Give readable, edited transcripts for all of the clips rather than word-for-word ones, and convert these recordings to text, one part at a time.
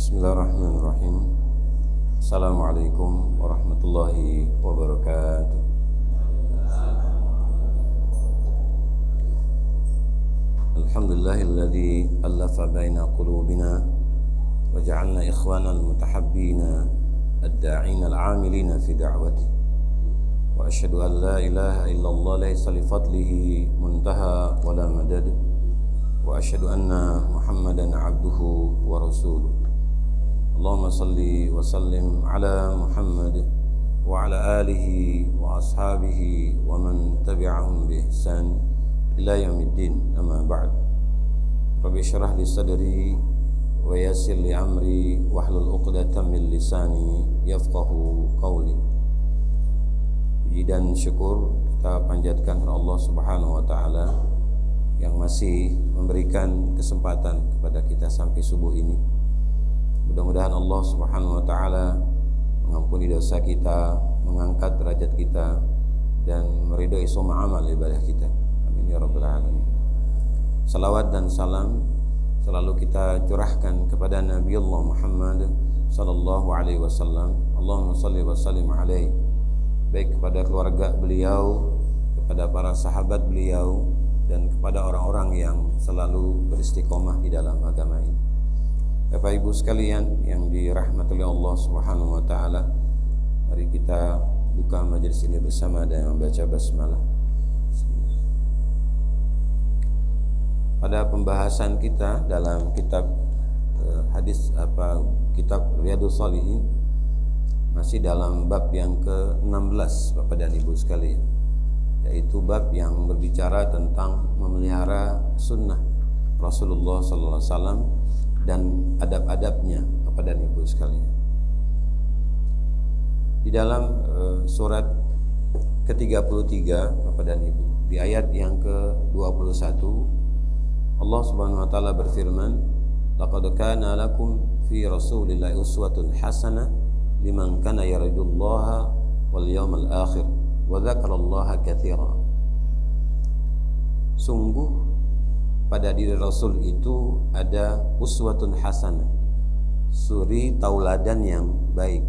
Bismillahirrahmanirrahim. Assalamualaikum warahmatullahi wabarakatuh. Alhamdulillahilladzi allafa baina qulubina wa ja'alna ikhwanal mutahabbina ad-da'ina al-'amilina fi da'wati. Wa asyhadu an la ilaha illallah laysa li fadlihi muntaha wa la madad. Wa asyhadu anna Muhammadan 'abduhu wa rasuluh. Allahumma salli wa sallim ala Muhammad wa ala alihi wa ashabihi wa man tabi'ahum bi ihsan ila yaumiddin, amma ba'd. Rabbi syrah li sadri wa yassir li amri wahlul 'uqdatam min lisani yafqahu qawli. Puji dan syukur kita panjatkan kepada Allah Subhanahu wa taala yang masih memberikan kesempatan kepada kita sampai subuh ini. Mudah-mudahan Allah Subhanahu wa taala mengampuni dosa kita, mengangkat derajat kita, dan meridhai semua amal ibadah kita. Amin ya rabbal alamin. Salawat dan salam selalu kita curahkan kepada Nabi Allah Muhammad sallallahu alaihi wasallam. Allahumma shalli wa sallim alaihi, baik kepada keluarga beliau, kepada para sahabat beliau, dan kepada orang-orang yang selalu beristiqomah di dalam agama ini. Bapak Ibu sekalian yang dirahmati oleh Allah Subhanahu wa taala, mari kita buka majelis ini bersama dan membaca basmalah. Pada pembahasan kita dalam kitab kitab Riyadhus Shalihin, masih dalam bab yang ke-16 Bapak dan Ibu sekalian, yaitu bab yang berbicara tentang memelihara sunnah Rasulullah sallallahu alaihi wasallam dan adab-adabnya kepada ibu sekalian. Di dalam surat ke-33 Bapak dan Ibu, di ayat yang ke-21, Allah Subhanahu wa taala berfirman, laqad kana lakum fi rasulillahi uswatun hasanah liman kana yarjullaha wal yawmal akhir wa dzakarallaha katsira. Sungguh pada diri Rasul itu ada uswatun hasanah, suri tauladan yang baik.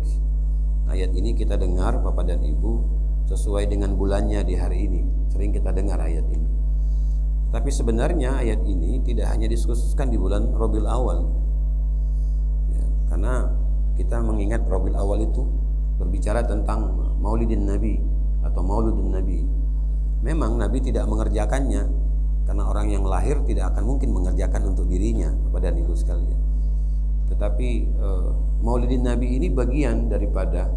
Ayat ini kita dengar Bapak dan Ibu sesuai dengan bulannya di hari ini. Sering kita dengar ayat ini. Tapi sebenarnya ayat ini tidak hanya dikhususkan di bulan Rabiul Awal ya, karena kita mengingat Rabiul Awal itu berbicara tentang Maulidin Nabi atau Mauludun Nabi. Memang Nabi tidak mengerjakannya, karena orang yang lahir tidak akan mungkin mengerjakan untuk dirinya kepada ibu sekalian. Tetapi Maulidin Nabi ini bagian daripada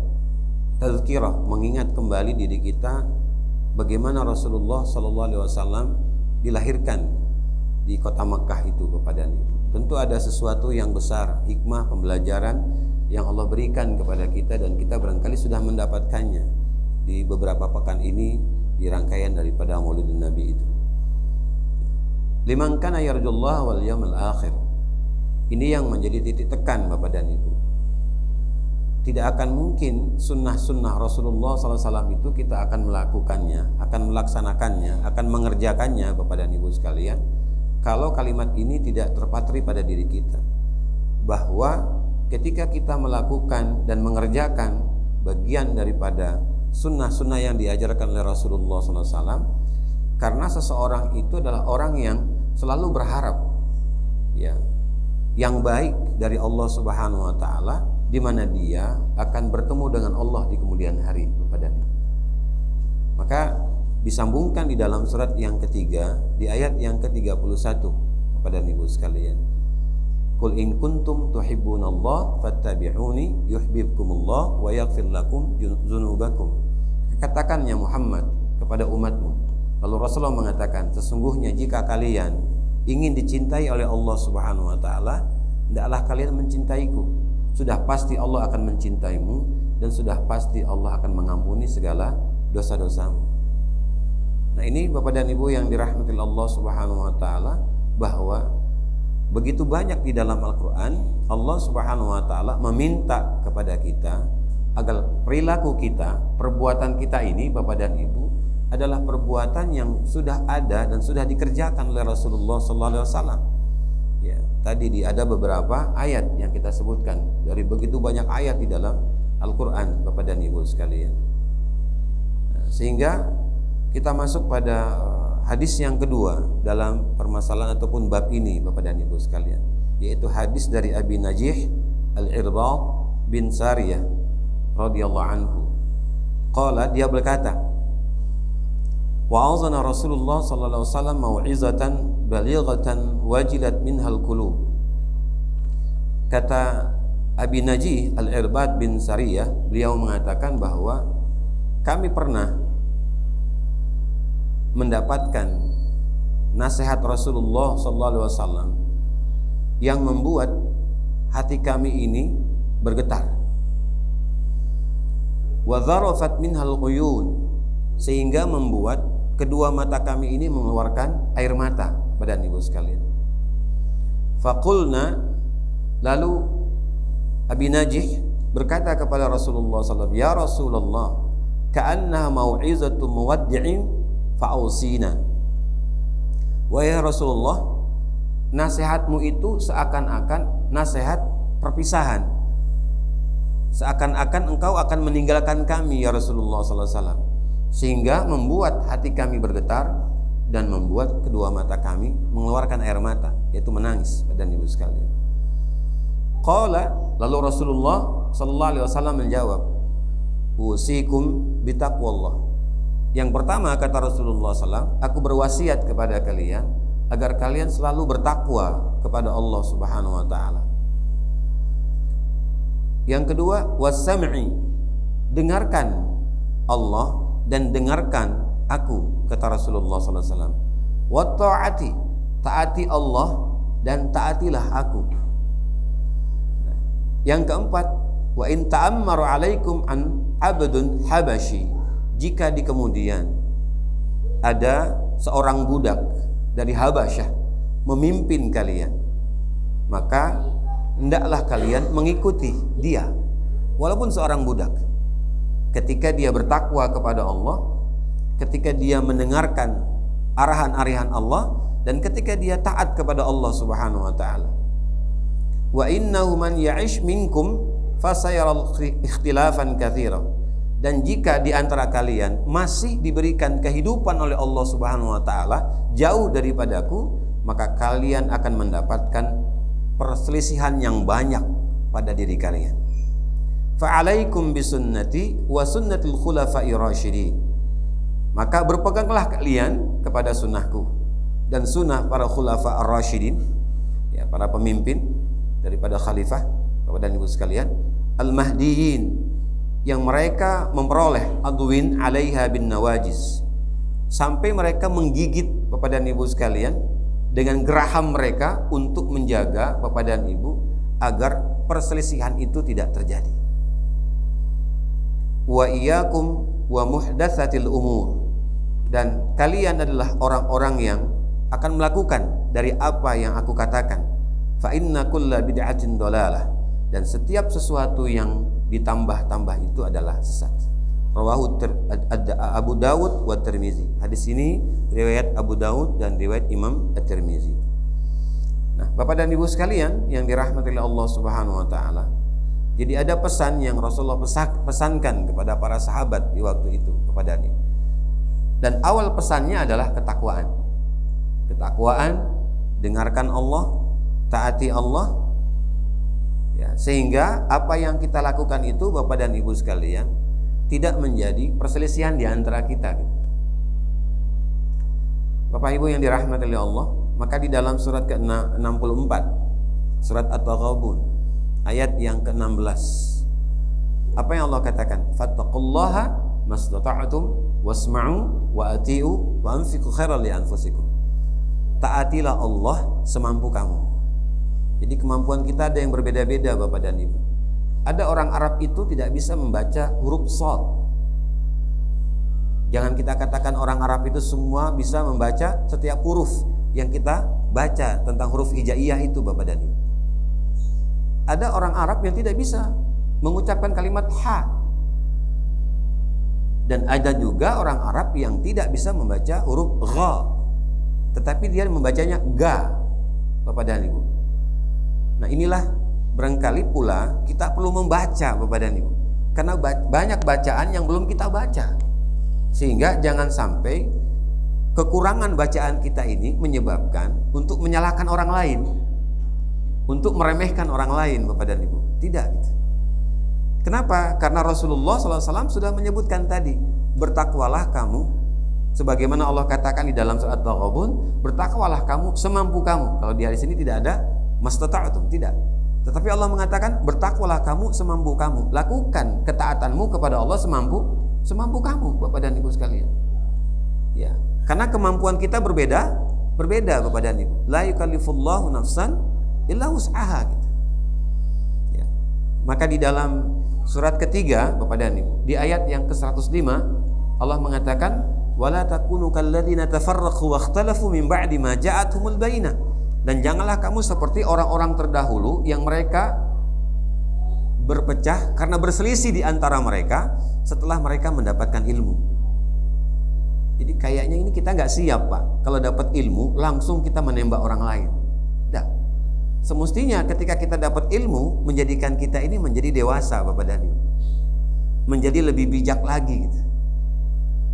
tazkirah, mengingat kembali diri kita bagaimana Rasulullah SAW dilahirkan di kota Makkah itu kepada ibu. Tentu ada sesuatu yang besar, hikmah, pembelajaran yang Allah berikan kepada kita, dan kita barangkali sudah mendapatkannya di beberapa pekan ini di rangkaian daripada Maulidin Nabi itu. Liman kana yarjullaha wal yawmal akhir. Ini yang menjadi titik tekan Bapak dan Ibu. Tidak akan mungkin sunnah-sunnah Rasulullah SAW itu kita akan melakukannya, akan melaksanakannya, akan mengerjakannya Bapak dan Ibu sekalian, kalau kalimat ini tidak terpatri pada diri kita, bahwa ketika kita melakukan dan mengerjakan bagian daripada sunnah-sunnah yang diajarkan oleh Rasulullah SAW, karena seseorang itu adalah orang yang selalu berharap ya yang baik dari Allah Subhanahu wa taala, di mana dia akan bertemu dengan Allah di kemudian hari kepadanya. Maka disambungkan di dalam surat yang ketiga di ayat yang ke-31 kepada ibu sekalian. Qul in kuntum tuhibbunallah fattabi'uni yuhibbukumullah wa yaghfir lakum dzunubakum. Katakan ya Muhammad kepada umatmu. Lalu Rasulullah mengatakan, sesungguhnya jika kalian ingin dicintai oleh Allah Subhanahu wa taala, hendaklah kalian mencintaiku. Sudah pasti Allah akan mencintaimu, dan sudah pasti Allah akan mengampuni segala dosa-dosamu. Nah, ini Bapak dan Ibu yang dirahmati Allah Subhanahu wa taala, bahwa begitu banyak di dalam Al-Qur'an Allah Subhanahu wa taala meminta kepada kita agar perilaku kita, perbuatan kita ini Bapak dan Ibu adalah perbuatan yang sudah ada dan sudah dikerjakan oleh Rasulullah SAW. Ya, tadi ada beberapa ayat yang kita sebutkan dari begitu banyak ayat di dalam Al-Quran, Bapak dan Ibu sekalian. Sehingga kita masuk pada hadis yang kedua dalam permasalahan ataupun bab ini, Bapak dan Ibu sekalian, yaitu hadis dari Abi Najih Al-Irbad bin Sariyah radhiyallahu anhu. Qala, dia berkata, wa'azana Rasulullah sallallahu alaihi wasallam mau'izatan balighatan wajilat minhal qulub. Kata Abi Najih Al-Irbad bin Sariyah, beliau mengatakan bahwa kami pernah mendapatkan nasihat Rasulullah sallallahu alaihi wasallam yang membuat hati kami ini bergetar. Wa dharafat minhal uyun, sehingga membuat kedua mata kami ini mengeluarkan air mata, badan ibu sekalian. Faqulna, lalu Abi Najih berkata kepada Rasulullah SAW, ya Rasulullah, ka'annaha mau'izatu muwaddi'in fa'usina. Wahai Rasulullah, nasihatmu itu seakan-akan nasihat perpisahan, seakan-akan engkau akan meninggalkan kami ya Rasulullah SAW, sehingga membuat hati kami bergetar dan membuat kedua mata kami mengeluarkan air mata, yaitu menangis, badan ibu sekalian. Qala, lalu Rasulullah sallallahu alaihi wasallam menjawab, usikum bitaqwallah. Yang pertama, kata Rasulullah SAW, aku berwasiat kepada kalian agar kalian selalu bertakwa kepada Allah Subhanahu wa taala. Yang kedua, was-sam'i, dengarkan Allah dan dengarkan aku, kata Rasulullah sallallahu alaihi wasallam. Wa ta'ati, taati Allah dan taatilah aku. Yang keempat, wa in ta'ammaru alaikum an abdun habashi, jika di kemudian ada seorang budak dari Habasyah memimpin kalian, maka hendaklah kalian mengikuti dia, walaupun seorang budak, ketika dia bertakwa kepada Allah, ketika dia mendengarkan arahan-arahan Allah, dan ketika dia taat kepada Allah Subhanahu wa taala. Wa innahu man ya'ish minkum fasayaral ikhtilafan katsira, dan jika di antara kalian masih diberikan kehidupan oleh Allah Subhanahu wa taala jauh daripadaku, maka kalian akan mendapatkan perselisihan yang banyak pada diri kalian. Fa'alaikum bisunnati wa sunnatil khulafa'ir rasyidin, maka berpeganglah kalian kepada sunnahku dan sunnah para khulafa ar-rasyidin, ya, para pemimpin daripada khalifah, Bapak dan Ibu sekalian, al-mahdiyin, yang mereka memperoleh adwin alaiha bin nawajiz, sampai mereka menggigit, Bapak dan Ibu sekalian, dengan geraham mereka untuk menjaga, Bapak dan Ibu, agar perselisihan itu tidak terjadi. Wa iyyakum wa muhdatsatil umur, dan kalian adalah orang-orang yang akan melakukan dari apa yang aku katakan. Fa inna kulla bid'atin dalalah, dan setiap sesuatu yang ditambah-tambah itu adalah sesat. Rawahu Abu Dawud wa Tirmizi. Hadis ini riwayat Abu Dawud dan riwayat Imam At-Tirmizi. Nah, Bapak dan Ibu sekalian yang dirahmati oleh Allah Subhanahu wa taala, jadi ada pesan yang Rasulullah pesankan kepada para sahabat di waktu itu kepadanya. Dan awal pesannya adalah ketakwaan. Ketakwaan, dengarkan Allah, taati Allah, ya, sehingga apa yang kita lakukan itu, Bapak dan Ibu sekalian, tidak menjadi perselisihan di antara kita. Bapak Ibu yang dirahmati oleh Allah, maka di dalam surat ke-64, surat At-Taghabun, ayat yang ke-16, apa yang Allah katakan? Fattaqullaha mastata'tum wasma'u wa ati'u wa anfiqu khairan li anfusikum. Taatilah Allah semampu kamu. Jadi kemampuan kita ada yang berbeda-beda, Bapak dan Ibu. Ada orang Arab itu tidak bisa membaca huruf shad. Jangan kita katakan orang Arab itu semua bisa membaca setiap huruf yang kita baca tentang huruf hijaiyah itu, Bapak dan Ibu. Ada orang Arab yang tidak bisa mengucapkan kalimat ha. Dan ada juga orang Arab yang tidak bisa membaca huruf gha, tetapi dia membacanya ga, Bapak dan Ibu. Nah inilah barangkali pula kita perlu membaca Bapak dan Ibu, karena banyak bacaan yang belum kita baca, sehingga jangan sampai kekurangan bacaan kita ini menyebabkan untuk menyalahkan orang lain, untuk meremehkan orang lain Bapak dan Ibu. Tidak gitu. Kenapa? Karena Rasulullah SAW sudah menyebutkan tadi, bertakwalah kamu, sebagaimana Allah katakan di dalam surat Al-Ghabun, bertakwalah kamu semampu kamu. Kalau di hadis ini tidak ada mastata'tum, tidak. Tetapi Allah mengatakan, bertakwalah kamu semampu kamu. Lakukan ketaatanmu kepada Allah semampu kamu, Bapak dan Ibu sekalian. Ya, karena kemampuan kita berbeda Bapak dan Ibu. La yukallifullahu nafsan illa wus'aha gitu. Ya. Maka di dalam surat ketiga Bapak dan Ibu, di ayat yang ke-105 Allah mengatakan, wala takunu kalladzina tafarraqu wakhtalafu min ba'di ma ja'atuhumul bayyinah. Dan janganlah kamu seperti orang-orang terdahulu yang mereka berpecah karena berselisih di antara mereka setelah mereka mendapatkan ilmu. Jadi kayaknya ini kita nggak siap Pak, kalau dapat ilmu langsung kita menembak orang lain. Tidak. Semestinya ketika kita dapat ilmu, menjadikan kita ini menjadi dewasa Bapak dan Ibu, menjadi lebih bijak lagi gitu.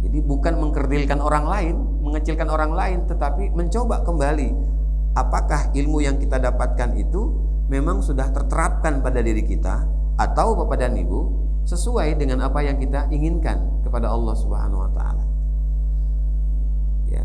Jadi bukan mengkerdilkan orang lain, mengecilkan orang lain, tetapi mencoba kembali apakah ilmu yang kita dapatkan itu memang sudah terterapkan pada diri kita, atau Bapak dan Ibu sesuai dengan apa yang kita inginkan kepada Allah Subhanahu wa taala. Ya.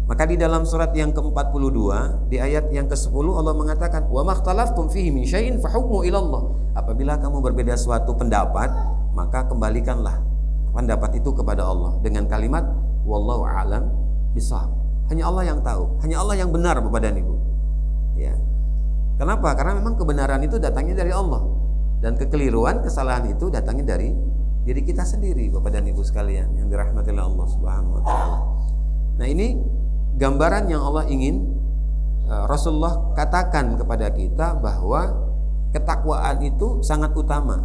Maka di dalam surat yang ke-42 di ayat yang ke-10 Allah mengatakan, wa makhtalaftum fihi min syai'in fahukmu ilallah. Apabila kamu berbeda suatu pendapat, maka kembalikanlah pendapat itu kepada Allah dengan kalimat wallahu a'lam bishawab. Hanya Allah yang tahu, hanya Allah yang benar Bapak dan Ibu. Ya. Kenapa? Karena memang kebenaran itu datangnya dari Allah, dan kekeliruan, kesalahan itu datangnya dari diri kita sendiri Bapak dan Ibu sekalian yang dirahmati oleh Allah Subhanahu wa taala. Nah, ini gambaran yang Allah ingin Rasulullah katakan kepada kita, bahwa ketakwaan itu sangat utama.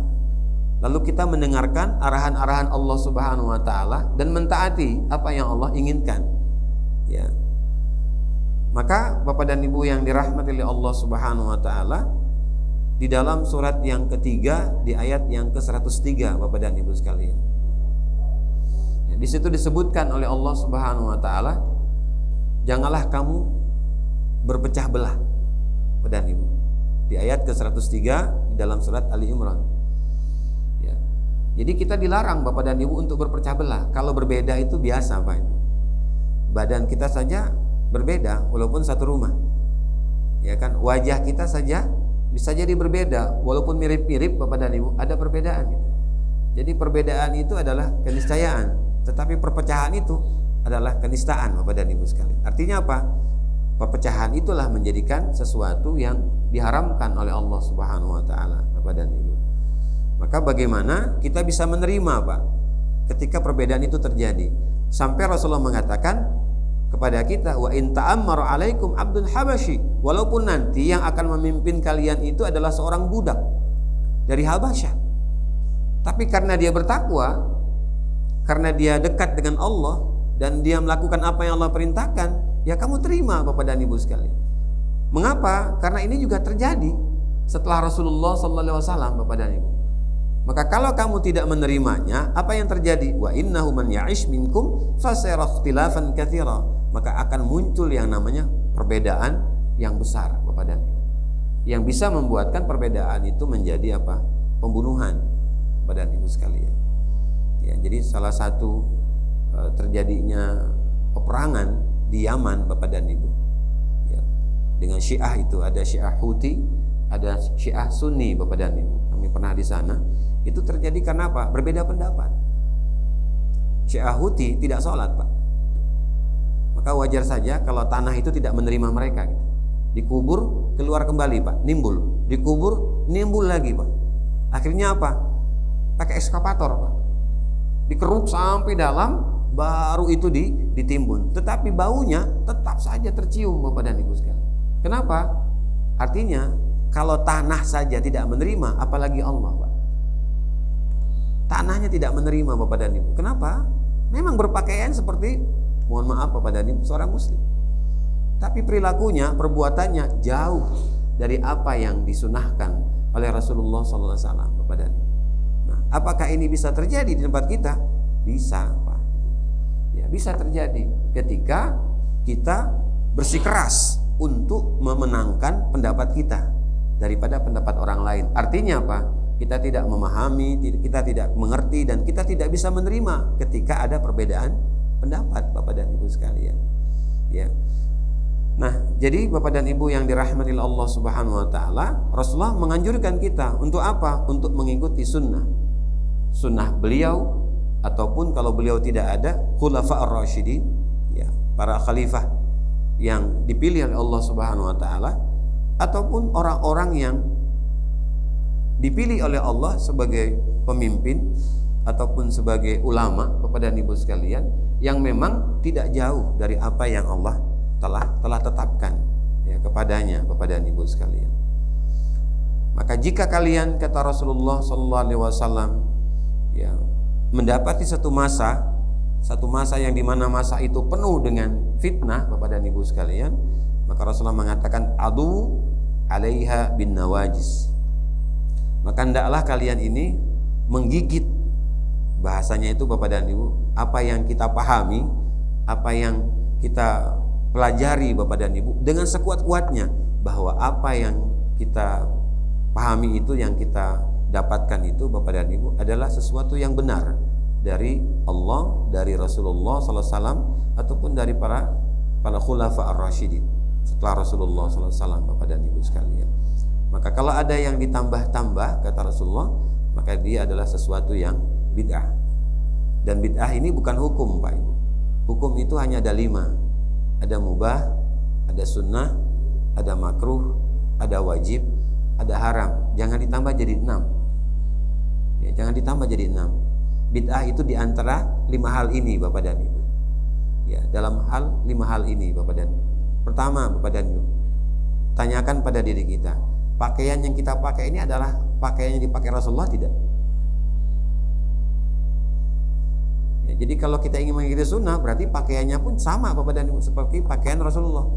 Lalu kita mendengarkan arahan-arahan Allah Subhanahu wa taala dan mentaati apa yang Allah inginkan. Ya. Maka Bapak dan Ibu yang dirahmati oleh Allah Subhanahu wa taala, di dalam surat yang ketiga di ayat yang ke-103 Bapak dan Ibu sekalian, ya, di situ disebutkan oleh Allah Subhanahu wa taala, janganlah kamu berpecah belah Bapak dan Ibu. Di ayat ke-103 di dalam surat Ali Imran. Ya. Jadi kita dilarang Bapak dan Ibu untuk berpecah belah. Kalau berbeda itu biasa Pak. Badan kita saja berbeda walaupun satu rumah. Ya kan, wajah kita saja bisa jadi berbeda walaupun mirip-mirip Bapak dan Ibu, ada perbedaan gitu. Jadi perbedaan itu adalah keniscayaan, tetapi perpecahan itu adalah kenistaan Bapak dan Ibu sekalian. Artinya apa? Perpecahan itulah menjadikan sesuatu yang diharamkan oleh Allah Subhanahu wa taala Bapak dan Ibu. Maka bagaimana kita bisa menerima Pak ketika perbedaan itu terjadi? Sampai Rasulullah mengatakan kepada kita, wa in ta'ammara 'alaikum 'abdun habasyi, walaupun nanti yang akan memimpin kalian itu adalah seorang budak dari Habasyah, tapi karena dia bertakwa, karena dia dekat dengan Allah dan dia melakukan apa yang Allah perintahkan, ya kamu terima Bapak dan Ibu sekalian. Mengapa? Karena ini juga terjadi setelah Rasulullah SAW Bapak dan Ibu. Maka kalau kamu tidak menerimanya, apa yang terjadi? Wa innahu man ya'ish minkum fasayara ikhtilafan katsira. Maka akan muncul yang namanya perbedaan yang besar Bapak dan Ibu, yang bisa membuatkan perbedaan itu menjadi apa? Pembunuhan Bapak dan Ibu sekalian. Ya, jadi salah satu terjadinya peperangan di Yaman Bapak dan Ibu, ya, dengan Syiah itu ada Syiah Houthi, ada Syiah Sunni Bapak dan Ibu. Kami pernah di sana. Itu terjadi karena apa? Berbeda pendapat. Syiah Houthi tidak sholat Pak. Maka wajar saja kalau tanah itu tidak menerima mereka gitu. Dikubur, keluar kembali Pak, nimbul. Dikubur, nimbul lagi Pak. Akhirnya apa? Pakai ekskavator Pak. Dikeruk sampai dalam, baru itu ditimbun. Tetapi baunya tetap saja tercium Bapak dan Ibu sekalian. Kenapa? Artinya kalau tanah saja tidak menerima, apalagi Allah Pak. Tanahnya tidak menerima Bapak dan Ibu. Kenapa? Memang berpakaian seperti, mohon maaf Bapak dan Ibu, seorang muslim, tapi perilakunya, perbuatannya jauh dari apa yang disunahkan oleh Rasulullah SAW, Bapak dan Ibu. Nah, apakah ini bisa terjadi di tempat kita? Bisa, Pak. Ya, bisa terjadi ketika kita bersikeras untuk memenangkan pendapat kita daripada pendapat orang lain. Artinya apa? Kita tidak memahami, kita tidak mengerti, dan kita tidak bisa menerima ketika ada perbedaan pendapat, Bapak dan Ibu sekalian. Ya. Nah, jadi Bapak dan Ibu yang dirahmati Allah Subhanahu wa taala, Rasulullah menganjurkan kita untuk apa? Untuk mengikuti sunnah beliau, ataupun kalau beliau tidak ada, khulafa ar-rasyidin, ya, para khalifah yang dipilih oleh Allah Subhanahu wa taala, ataupun orang-orang yang dipilih oleh Allah sebagai pemimpin ataupun sebagai ulama, Bapak dan Ibu sekalian, yang memang tidak jauh dari apa yang Allah telah tetapkan, ya, kepadanya, Bapak dan Ibu sekalian. Maka jika kalian, kata Rasulullah sallallahu alaihi wasallam, ya, mendapati satu masa yang dimana masa itu penuh dengan fitnah, Bapak dan Ibu sekalian, maka Rasulullah mengatakan adu alaiha bin nawajis. Maka hendaklah kalian ini menggigit, bahasanya itu Bapak dan Ibu, apa yang kita pahami, apa yang kita pelajari, Bapak dan Ibu, dengan sekuat-kuatnya, bahwa apa yang kita pahami itu, yang kita dapatkan itu, Bapak dan Ibu, adalah sesuatu yang benar dari Allah, dari Rasulullah SAW, ataupun dari para khulafa ar-rasyidin setelah Rasulullah SAW, Bapak dan Ibu sekalian. Maka kalau ada yang ditambah-tambah, kata Rasulullah, maka dia adalah sesuatu yang bid'ah. Dan bid'ah ini bukan hukum, Pak Ibu. Hukum itu hanya ada 5. Ada mubah, ada sunnah, ada makruh, ada wajib, ada haram. Jangan ditambah jadi 6. Ya, jangan ditambah jadi 6. Bid'ah itu diantara 5 hal ini, Bapak dan Ibu. Ya, dalam 5 hal ini, Bapak dan Ibu. Pertama, Bapak dan Ibu, tanyakan pada diri kita, pakaian yang kita pakai ini adalah pakaian yang dipakai Rasulullah tidak? Ya, jadi kalau kita ingin mengikuti sunnah, berarti pakaiannya pun sama, Bapak dan Ibu, seperti pakaian Rasulullah.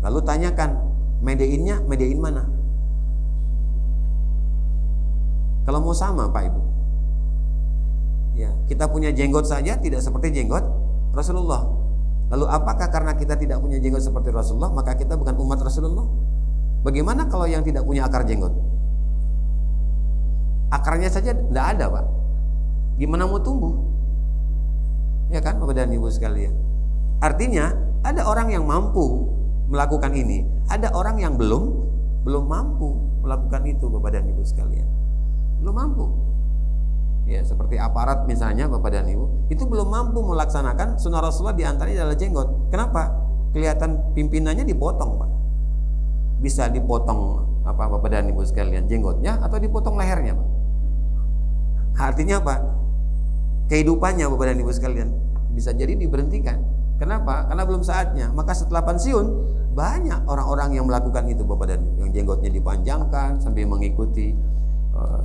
Lalu tanyakan, medeinnya medein mana? Kalau mau sama, Pak Ibu, ya, kita punya jenggot saja tidak seperti jenggot Rasulullah. Lalu apakah karena kita tidak punya jenggot seperti Rasulullah, maka kita bukan umat Rasulullah? Bagaimana kalau yang tidak punya akar jenggot? Akarnya saja tidak ada, Pak. Gimana mau tumbuh? Ya kan, Bapak dan Ibu sekalian. Artinya ada orang yang mampu melakukan ini, ada orang yang belum mampu melakukan itu, Bapak dan Ibu sekalian. Belum mampu. Ya, seperti aparat misalnya, Bapak dan Ibu, itu belum mampu melaksanakan sunnah Rasulullah, diantaranya adalah jenggot. Kenapa? Kelihatan pimpinannya dipotong, Pak. Bisa dipotong apa, Bapak dan Ibu sekalian, jenggotnya, atau dipotong lehernya, Pak. Artinya apa? Kehidupannya, Bapak dan Ibu sekalian, bisa jadi diberhentikan. Kenapa? Karena belum saatnya. Maka setelah pensiun, banyak orang-orang yang melakukan itu, Bapak dan Ibu, yang jenggotnya dipanjangkan sambil mengikuti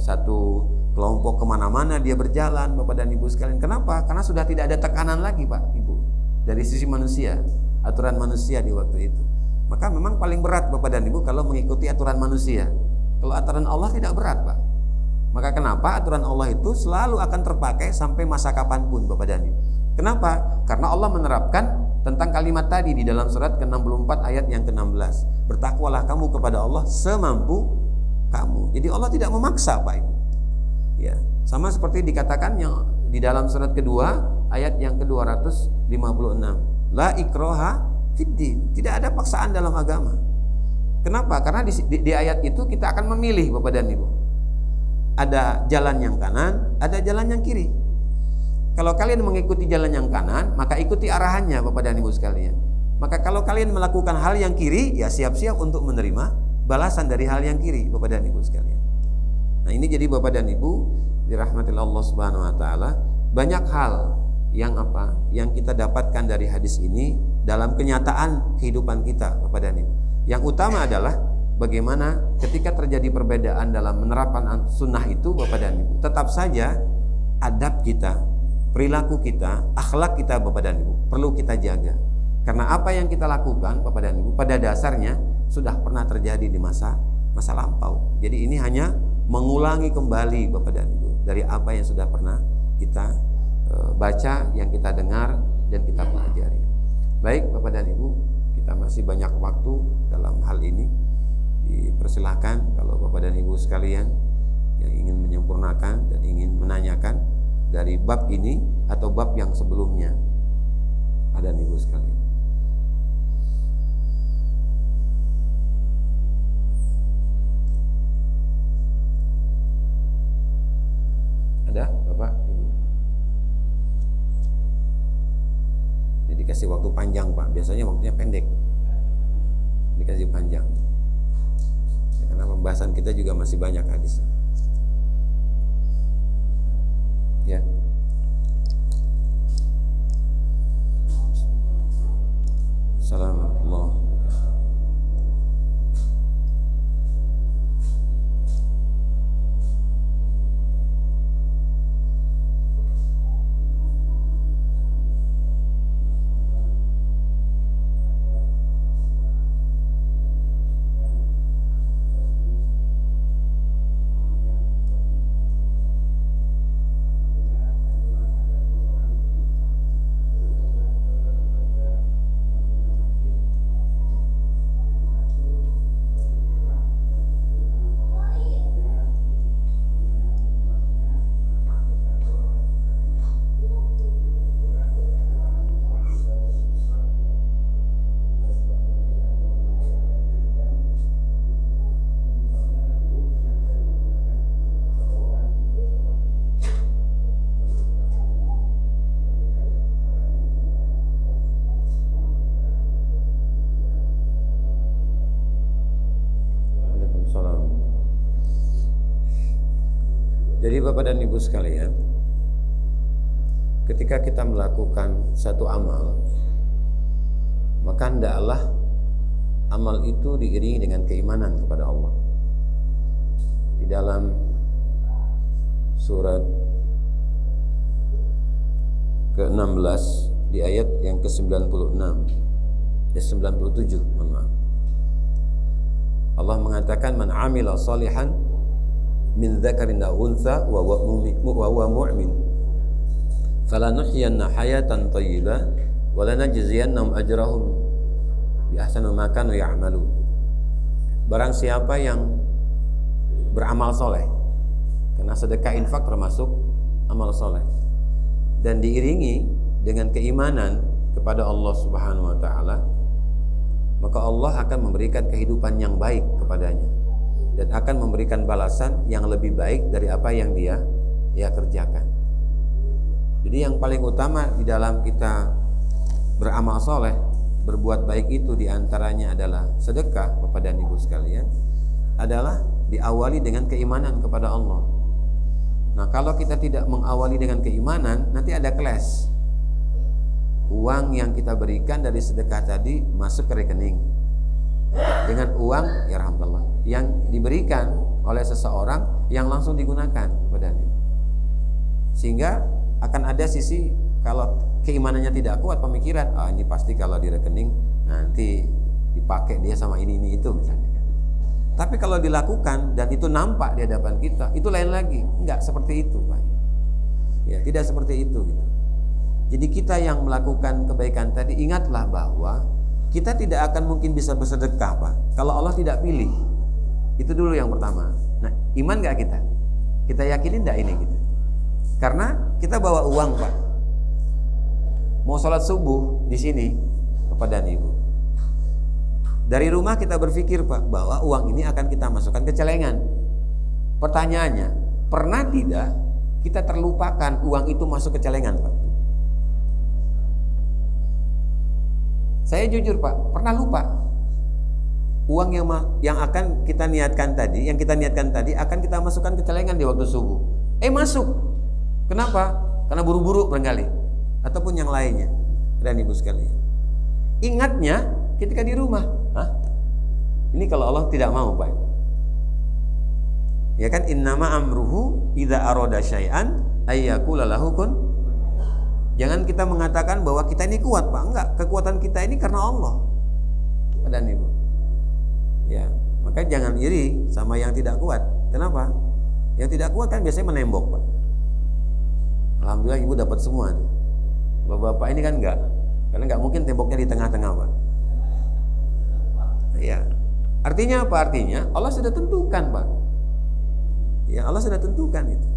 satu kelompok kemana-mana dia berjalan, Bapak dan Ibu sekalian. Kenapa? Karena sudah tidak ada tekanan lagi, Pak Ibu, dari sisi manusia, aturan manusia di waktu itu. Maka memang paling berat, Bapak dan Ibu, kalau mengikuti aturan manusia. Kalau aturan Allah tidak berat, Pak. Maka kenapa aturan Allah itu selalu akan terpakai sampai masa kapanpun, Bapak dan Ibu. Kenapa? Karena Allah menerapkan tentang kalimat tadi di dalam surat ke-64 ayat yang ke-16. Bertakwalah kamu kepada Allah semampu kamu. Jadi Allah tidak memaksa, Pak Ibu. Ya, sama seperti dikatakan yang di dalam surat kedua ayat yang ke-256. La ikroha fiddin. Tidak ada paksaan dalam agama. Kenapa? Karena di ayat itu kita akan memilih, Bapak dan Ibu. Ada jalan yang kanan, ada jalan yang kiri. Kalau kalian mengikuti jalan yang kanan, maka ikuti arahannya, Bapak dan Ibu sekalian. Maka kalau kalian melakukan hal yang kiri, ya siap-siap untuk menerima balasan dari hal yang kiri, Bapak dan Ibu sekalian. Nah, ini jadi Bapak dan Ibu dirahmati Allah Subhanahu wa taala, banyak hal yang apa? Yang kita dapatkan dari hadis ini dalam kenyataan kehidupan kita, Bapak dan Ibu. Yang utama adalah bagaimana ketika terjadi perbedaan dalam menerapkan sunnah itu, Bapak dan Ibu, tetap saja adab kita, perilaku kita, akhlak kita, Bapak dan Ibu, perlu kita jaga. Karena apa yang kita lakukan, Bapak dan Ibu, pada dasarnya sudah pernah terjadi di masa lampau. Jadi ini hanya mengulangi kembali Bapak dan Ibu dari apa yang sudah pernah kita baca, yang kita dengar dan kita pelajari. Baik Bapak dan Ibu, kita masih banyak waktu dalam hal ini. Dipersilahkan kalau Bapak dan Ibu sekalian yang ingin menyempurnakan dan ingin menanyakan dari bab ini atau bab yang sebelumnya, Bapak dan Ibu sekalian. Ada Bapak Ibu? Jadi dikasih waktu panjang Pak, biasanya waktunya pendek, dikasih panjang ya, karena pembahasan kita juga masih banyak hadis ya. Assalamualaikum. Jadi Bapak dan Ibu sekalian, ketika kita melakukan satu amal, maka hendaklah amal itu diiringi dengan keimanan kepada Allah. Di dalam surat ke-16 di ayat yang ke-96 97, mohon maaf. Allah mengatakan man amila salihan min dzakarin aw untha wa huwa mu'min falanuhyiyanna hayatan thayyibah wa lanajziyannahum ajrahum bi ahsani ma kanu ya'malun. Barang siapa yang beramal soleh, karena sedekah infak termasuk amal soleh, dan diiringi dengan keimanan kepada Allah Subhanahu wa taala, maka Allah akan memberikan kehidupan yang baik kepadanya dan akan memberikan balasan yang lebih baik dari apa yang dia kerjakan. Jadi yang paling utama di dalam kita beramal soleh, berbuat baik itu diantaranya adalah sedekah, Bapak dan Ibu sekalian, adalah diawali dengan keimanan kepada Allah. Nah, kalau kita tidak mengawali dengan keimanan, nanti ada clash. Uang yang kita berikan dari sedekah tadi masuk ke rekening dengan uang ya rahmatullah yang diberikan oleh seseorang yang langsung digunakan padanya, sehingga akan ada sisi kalau keimanannya tidak kuat, pemikiran ini pasti kalau di rekening nanti dipakai dia sama ini itu misalnya kan. Tapi kalau dilakukan dan itu nampak di hadapan kita, itu lain lagi. Enggak seperti itu Pak ya, tidak seperti itu gitu. Jadi kita yang melakukan kebaikan tadi, ingatlah bahwa kita tidak akan mungkin bisa bersedekah Pak kalau Allah tidak pilih. Itu dulu yang pertama. Nah, iman nggak kita? Kita yakinin nggak ini gitu? Karena kita bawa uang Pak, mau sholat subuh di sini Bapak dan Ibu. Dari rumah kita berpikir Pak bahwa uang ini akan kita masukkan ke celengan. Pertanyaannya, pernah tidak kita terlupakan uang itu masuk ke celengan Pak? Saya jujur Pak, pernah lupa. Uang yang akan kita niatkan tadi, akan kita masukkan ke celengan di waktu subuh. Masuk. Kenapa? Karena buru-buru barangkali, ataupun yang lainnya. Dan Ibu sekalian, ingatnya ketika di rumah. Ini kalau Allah tidak mau Pak. Ya kan, innama amruhu idza arada syai'an ayyaqula lahu kun. Jangan kita mengatakan bahwa kita ini kuat Pak. Enggak, kekuatan kita ini karena Allah. Dan Ibu, Ya, maka jangan iri sama yang tidak kuat. Kenapa? Yang tidak kuat kan biasanya menembok, Pak. Alhamdulillah ibu dapat semua. Bapak-bapak ini kan enggak, karena enggak mungkin temboknya di tengah-tengah, Pak. Ya, artinya apa? Artinya Allah sudah tentukan, Pak. Ya, Allah sudah tentukan itu.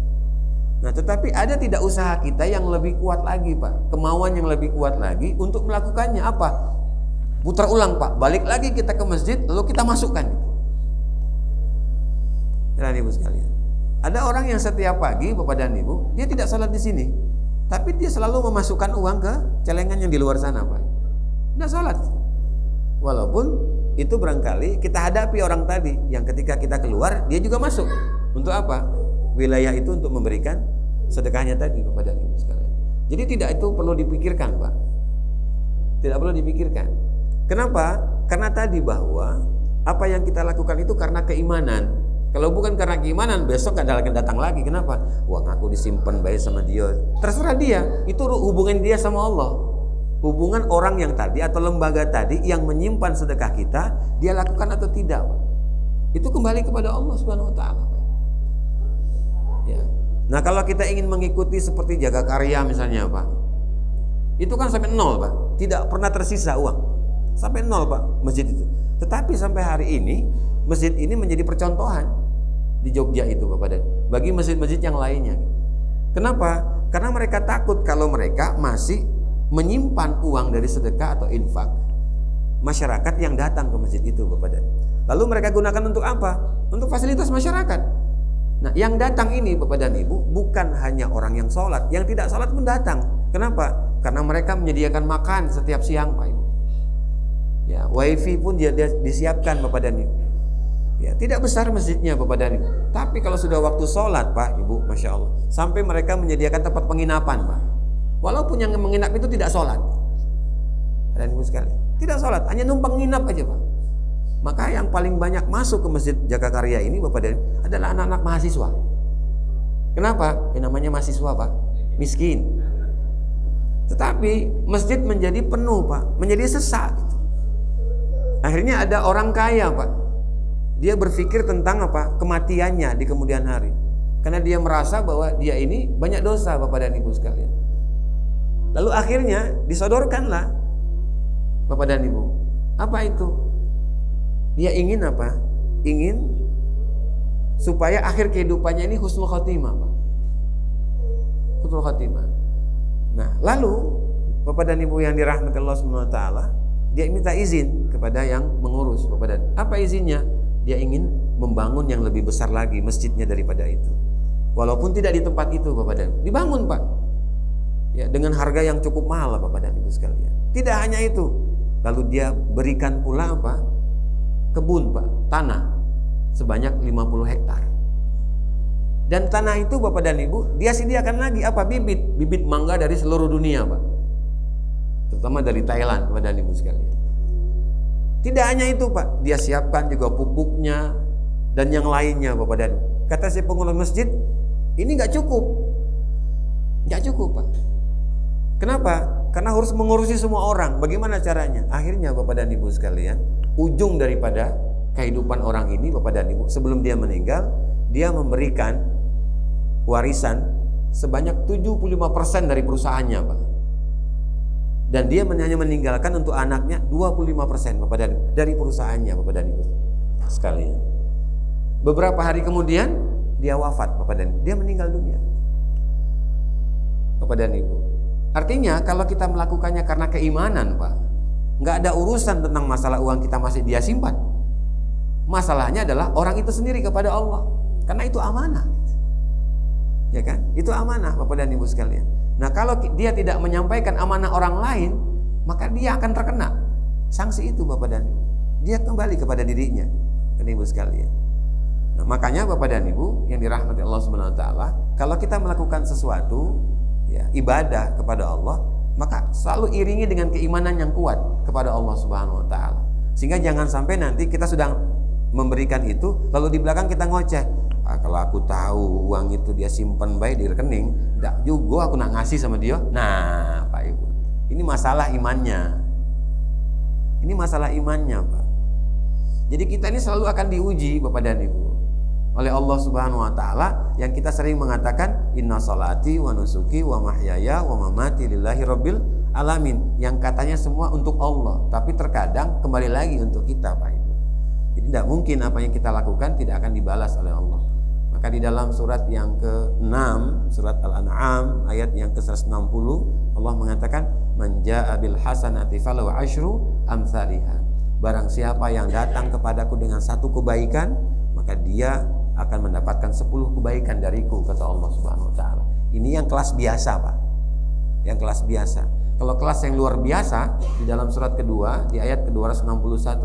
Nah, tetapi ada tidak usaha kita yang lebih kuat lagi, Pak. Kemauan yang lebih kuat lagi untuk melakukannya apa? Putar ulang, Pak. Balik lagi kita ke masjid, lalu kita masukkan. Dan ibu sekalian, ada orang yang setiap pagi, Bapak dan Ibu, dia tidak salat di sini, tapi dia selalu memasukkan uang ke celengan yang di luar sana, Pak. Tidak salat. Walaupun itu barangkali kita hadapi orang tadi yang ketika kita keluar, dia juga masuk. Untuk apa? Wilayah itu untuk memberikan sedekahnya tadi, Bapak dan Ibu sekalian. Jadi tidak itu perlu dipikirkan, Pak. Tidak perlu dipikirkan. Kenapa? Karena tadi bahwa apa yang kita lakukan itu karena keimanan. Kalau bukan karena keimanan, besok gak akan datang lagi. Kenapa? Uang aku disimpan baik sama dia. Terserah dia. Itu hubungan dia sama Allah. Hubungan orang yang tadi atau lembaga tadi yang menyimpan sedekah kita, dia lakukan atau tidak, Pak. Itu kembali kepada Allah Subhanahu wa taala, Pak. Ya. Nah, kalau kita ingin mengikuti seperti Jaga Karya misalnya, Pak. Itu kan sampai nol, Pak. Tidak pernah tersisa uang. Sampai nol, Pak, masjid itu. Tetapi sampai hari ini masjid ini menjadi percontohan di Jogja itu, Bapak dan bagi masjid-masjid yang lainnya. Kenapa? Karena mereka takut kalau mereka masih menyimpan uang dari sedekah atau infak masyarakat yang datang ke masjid itu, Bapak dan. Lalu mereka gunakan untuk apa? Untuk fasilitas masyarakat. Nah, yang datang ini, Bapak dan Ibu, bukan hanya orang yang sholat, yang tidak sholat pun datang. Kenapa? Karena mereka menyediakan makan setiap siang, Pak Ibu. Ya, wifi pun dia disiapkan, Bapak dan Ibu. Ya, tidak besar masjidnya, Bapak dan Ibu. Tapi kalau sudah waktu sholat, Pak Ibu, Masya Allah, sampai mereka menyediakan tempat penginapan, Pak. Walaupun yang menginap itu tidak sholat, dan Ibu sekali, tidak sholat, hanya numpang nginap aja, Pak. Maka yang paling banyak masuk ke masjid Jaga Karya ini, Bapak dan Ibu, adalah anak-anak mahasiswa. Kenapa? Namanya mahasiswa, Pak, miskin. Tetapi masjid menjadi penuh, Pak, menjadi sesak. Akhirnya ada orang kaya, Pak. Dia berpikir tentang apa? Kematiannya di kemudian hari. Karena dia merasa bahwa dia ini banyak dosa, Bapak dan Ibu sekalian. Lalu akhirnya disodorkanlah, Bapak dan Ibu. Apa itu? Dia ingin apa? Ingin supaya akhir kehidupannya ini husnul khotimah, Pak. Husnul khotimah. Nah, lalu Bapak dan Ibu yang dirahmati Allah Subhanahu wa taala, dia minta izin kepada yang mengurus, Bapak dan. Apa izinnya? Dia ingin membangun yang lebih besar lagi masjidnya daripada itu. Walaupun tidak di tempat itu, Bapak dan. Dibangun, Pak. Ya, dengan harga yang cukup mahal, Bapak dan Ibu sekalian. Tidak hanya itu. Lalu dia berikan pula apa? Kebun, Pak, tanah sebanyak 50 hektar. Dan tanah itu, Bapak dan Ibu, dia sediakan lagi apa? Bibit mangga dari seluruh dunia, Pak. Terutama dari Thailand, Bapak dan Ibu sekalian. Tidak hanya itu, Pak, dia siapkan juga pupuknya dan yang lainnya, Bapak dan Ibu. Kata si pengurus masjid, ini nggak cukup, Pak. Kenapa? Karena harus mengurusi semua orang. Bagaimana caranya? Akhirnya, Bapak dan Ibu sekalian, ujung daripada kehidupan orang ini, Bapak dan Ibu, sebelum dia meninggal, dia memberikan warisan sebanyak 75% dari perusahaannya, Pak. Dan dia hanya meninggalkan untuk anaknya 25%, Bapak dan dari perusahaannya, Bapak dan Ibu sekalian. Beberapa hari kemudian dia wafat, Bapak dan Ibu. Dia meninggal dunia, Bapak dan Ibu. Artinya kalau kita melakukannya karena keimanan, Pak, nggak ada urusan tentang masalah uang kita masih dia simpan. Masalahnya adalah orang itu sendiri kepada Allah, karena itu amanah, ya kan? Itu amanah, Bapak dan Ibu sekalian. Nah, kalau dia tidak menyampaikan amanah orang lain, maka dia akan terkena sanksi itu, Bapak dan Ibu. Dia kembali kepada dirinya, Ibu sekalian. Nah, makanya Bapak dan Ibu yang dirahmati Allah Subhanahu wa taala, kalau kita melakukan sesuatu, ya, ibadah kepada Allah, maka selalu iringi dengan keimanan yang kuat kepada Allah Subhanahu wa taala. Sehingga jangan sampai nanti kita sudah memberikan itu, lalu di belakang kita ngoceh. Kalau aku tahu uang itu dia simpan baik di rekening, enggak juga aku nak ngasih sama dia. Nah, Pak Ibu, ini masalah imannya. Ini masalah imannya, Pak. Jadi kita ini selalu akan diuji Bapak dan Ibu oleh Allah Subhanahu wa taala, yang kita sering mengatakan inna salati wa nusuki wa mahyaya wa mamati lillahi rabbil alamin, yang katanya semua untuk Allah, tapi terkadang kembali lagi untuk kita Pak Ibu. Jadi tidak mungkin apa yang kita lakukan tidak akan dibalas oleh Allah. Maka di dalam surat yang ke-6, surat Al-An'am ayat yang ke-160, Allah mengatakan man jaa bil hasanati falahu asyru amsalihha. Barang siapa yang datang kepadaku dengan satu kebaikan, maka dia akan mendapatkan 10 kebaikan dariku, kata Allah Subhanahu wa taala. Ini yang kelas biasa, Pak. Yang kelas biasa. Kalau kelas yang luar biasa, di dalam surat kedua di ayat ke-261,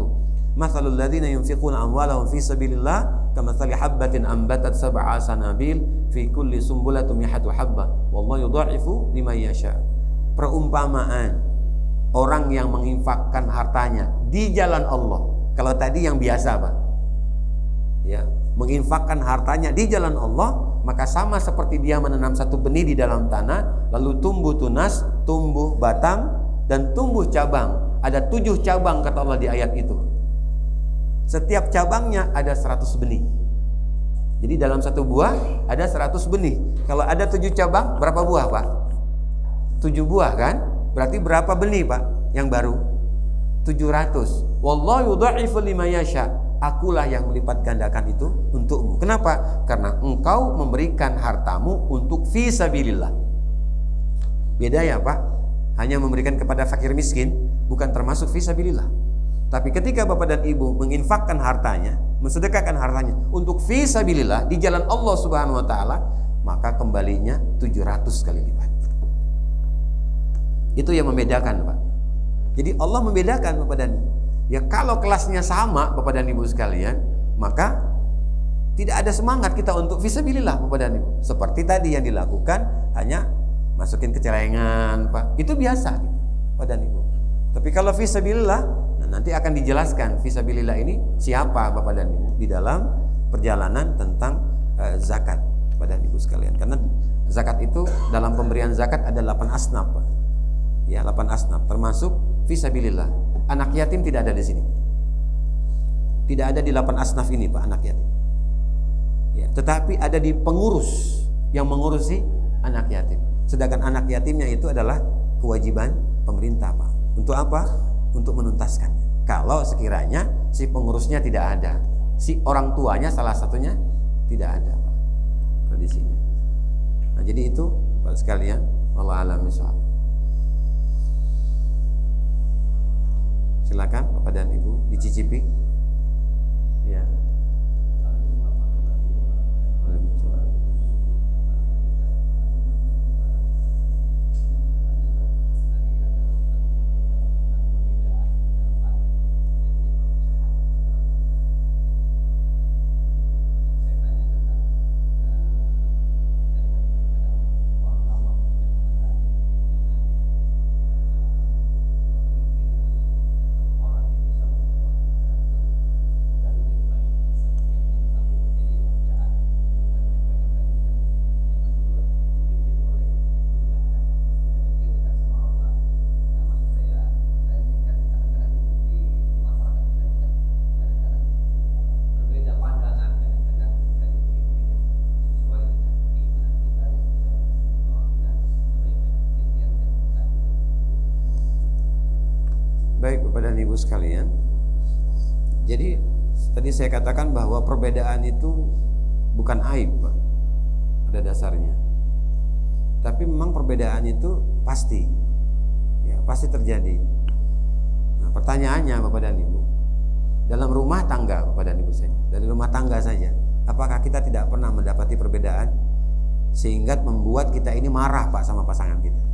mathalul ladzina yunfiquna amwalahum fi sabilillah kamathali habbatin ambatat sab'a sanabil fi kulli sumbulatin mi'atu habbah wallahu yudha'ifu liman yasha. Perumpamaan orang yang menginfakkan hartanya di jalan Allah. Kalau tadi yang biasa, Pak, ya, menginfakkan hartanya di jalan Allah, maka sama seperti dia menanam satu benih di dalam tanah, lalu tumbuh tunas, tumbuh batang, dan tumbuh cabang. Ada 7 cabang kata Allah di ayat itu. Setiap cabangnya ada 100 benih. Jadi dalam satu buah ada 100 benih. Kalau ada 7 cabang, berapa buah, Pak? 7 buah kan? Berarti berapa benih, Pak, yang baru? 700. Wallahu yudha'ifu liman yasha. Akulah yang melipat gandakan itu untukmu. Kenapa? Karena engkau memberikan hartamu untuk fisabilillah. Beda ya, Pak? Hanya memberikan kepada fakir miskin bukan termasuk fisabilillah. Tapi ketika Bapak dan Ibu menginfakkan hartanya, mensedekahkan hartanya untuk fisabilillah di jalan Allah Subhanahu wa taala, maka kembalinya 700 kali lipat. Itu yang membedakan, Pak. Jadi Allah membedakan Bapak dan Ibu. Ya kalau kelasnya sama Bapak dan Ibu sekalian, maka tidak ada semangat kita untuk fisabilillah Bapak dan Ibu. Seperti tadi yang dilakukan hanya masukin kecelengan, Pak. Itu biasa gitu, Bapak dan Ibu. Tapi kalau fisabilillah, nah nanti akan dijelaskan fisabilillah ini siapa Bapak dan Ibu di dalam perjalanan tentang zakat Bapak dan Ibu sekalian. Karena zakat itu dalam pemberian zakat ada 8 asnaf, Pak. Ya, 8 asnaf termasuk fisabilillah. Anak yatim tidak ada di sini. Tidak ada di 8 asnaf ini, Pak, anak yatim. Ya, tetapi ada di pengurus yang mengurusi anak yatim. Sedangkan anak yatimnya itu adalah kewajiban pemerintah, Pak. Untuk apa? Untuk menuntaskannya. Kalau sekiranya si pengurusnya tidak ada, si orang tuanya salah satunya tidak ada, Pak, kondisinya. Nah, jadi itu Pak sekalian, wallahu a'lam bishawab. Silakan Bapak dan Ibu dicicipi. Ya. Baik Bapak dan Ibu sekalian, jadi tadi saya katakan bahwa perbedaan itu bukan aib, Pak, pada dasarnya. Tapi memang perbedaan itu pasti, ya pasti terjadi. Nah, pertanyaannya Bapak dan Ibu, dalam rumah tangga Bapak dan Ibu saja, dari rumah tangga saja, apakah kita tidak pernah mendapati perbedaan sehingga membuat kita ini marah, Pak, sama pasangan kita?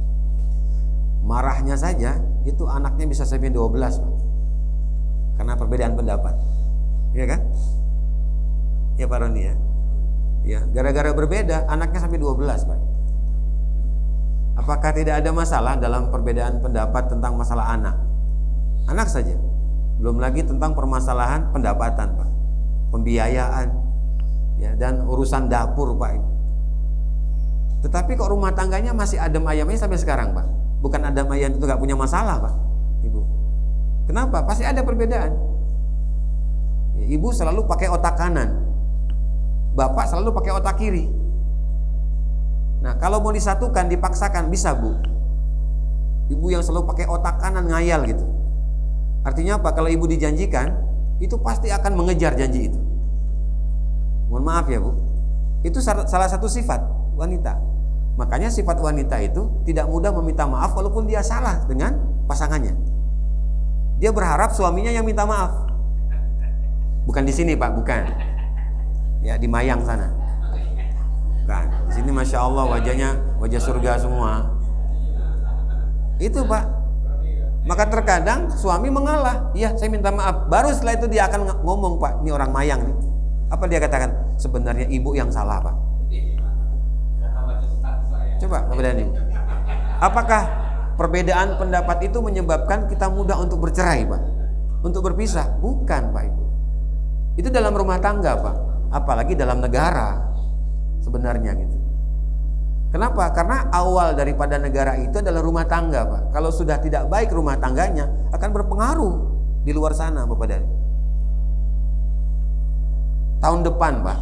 Marahnya saja itu anaknya bisa sampai 12, Pak. Karena perbedaan pendapat. Iya kan? Ya Pak Roni ya. Ya, gara-gara berbeda anaknya sampai 12, Pak. Apakah tidak ada masalah dalam perbedaan pendapat tentang masalah anak? Anak saja. Belum lagi tentang permasalahan pendapatan, Pak. Pembiayaan, ya, dan urusan dapur, Pak. Tetapi kok rumah tangganya masih adem ayamnya sampai sekarang, Pak? Bukan adem ayam itu gak punya masalah, Pak, Ibu. Kenapa? Pasti ada perbedaan. Ibu selalu pakai otak kanan, bapak selalu pakai otak kiri. Nah, kalau mau disatukan, dipaksakan, bisa bu. Ibu yang selalu pakai otak kanan ngayal gitu. Artinya apa? Kalau ibu dijanjikan, itu pasti akan mengejar janji itu. Mohon maaf ya bu, itu salah satu sifat wanita. Makanya sifat wanita itu tidak mudah meminta maaf walaupun dia salah dengan pasangannya. Dia berharap suaminya yang minta maaf. Bukan di sini pak, bukan. Ya di Mayang sana. Bukan. Di sini masya Allah wajahnya wajah surga semua. Itu pak. Maka terkadang suami mengalah. Iya saya minta maaf. Baru setelah itu dia akan ngomong pak, ini orang Mayang nih. Apa dia katakan? Sebenarnya ibu yang salah pak. Coba Bapak dan Ibu. Apakah perbedaan pendapat itu menyebabkan kita mudah untuk bercerai pak? Untuk berpisah? Bukan pak ibu. Itu dalam rumah tangga pak, apalagi dalam negara sebenarnya gitu. Kenapa? Karena awal daripada negara itu adalah rumah tangga pak. Kalau sudah tidak baik rumah tangganya akan berpengaruh di luar sana Bapak dan Ibu. Tahun depan pak,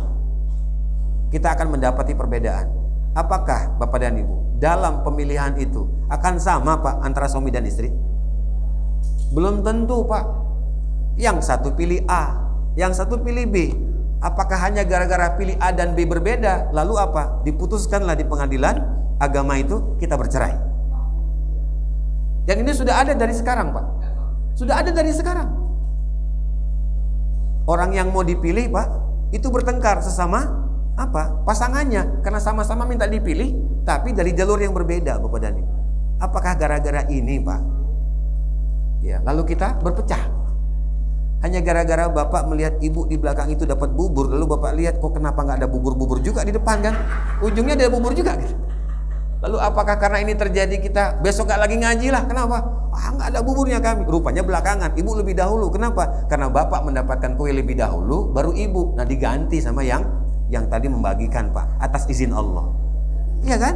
kita akan mendapati perbedaan. Apakah Bapak dan Ibu dalam pemilihan itu akan sama pak antara suami dan istri? Belum tentu pak. Yang satu pilih A, yang satu pilih B. Apakah hanya gara-gara pilih A dan B berbeda, lalu apa? Diputuskanlah di pengadilan agama itu kita bercerai. Dan ini sudah ada dari sekarang pak. Sudah ada dari sekarang. Orang yang mau dipilih pak, itu bertengkar sesama apa? Pasangannya, karena sama-sama minta dipilih, tapi dari jalur yang berbeda Bapak dan Ibu. Apakah gara-gara ini pak? Ya, lalu kita berpecah. Hanya gara-gara bapak melihat ibu di belakang itu dapat bubur, lalu bapak lihat kok kenapa nggak ada bubur-bubur juga di depan kan? Ujungnya ada bubur juga gitu. Lalu apakah karena ini terjadi kita besok nggak lagi ngaji lah? Kenapa? Nggak ada buburnya kami. Rupanya belakangan, ibu lebih dahulu. Kenapa? Karena bapak mendapatkan kue lebih dahulu, baru ibu. Nah diganti sama yang tadi membagikan pak, atas izin Allah. Iya kan?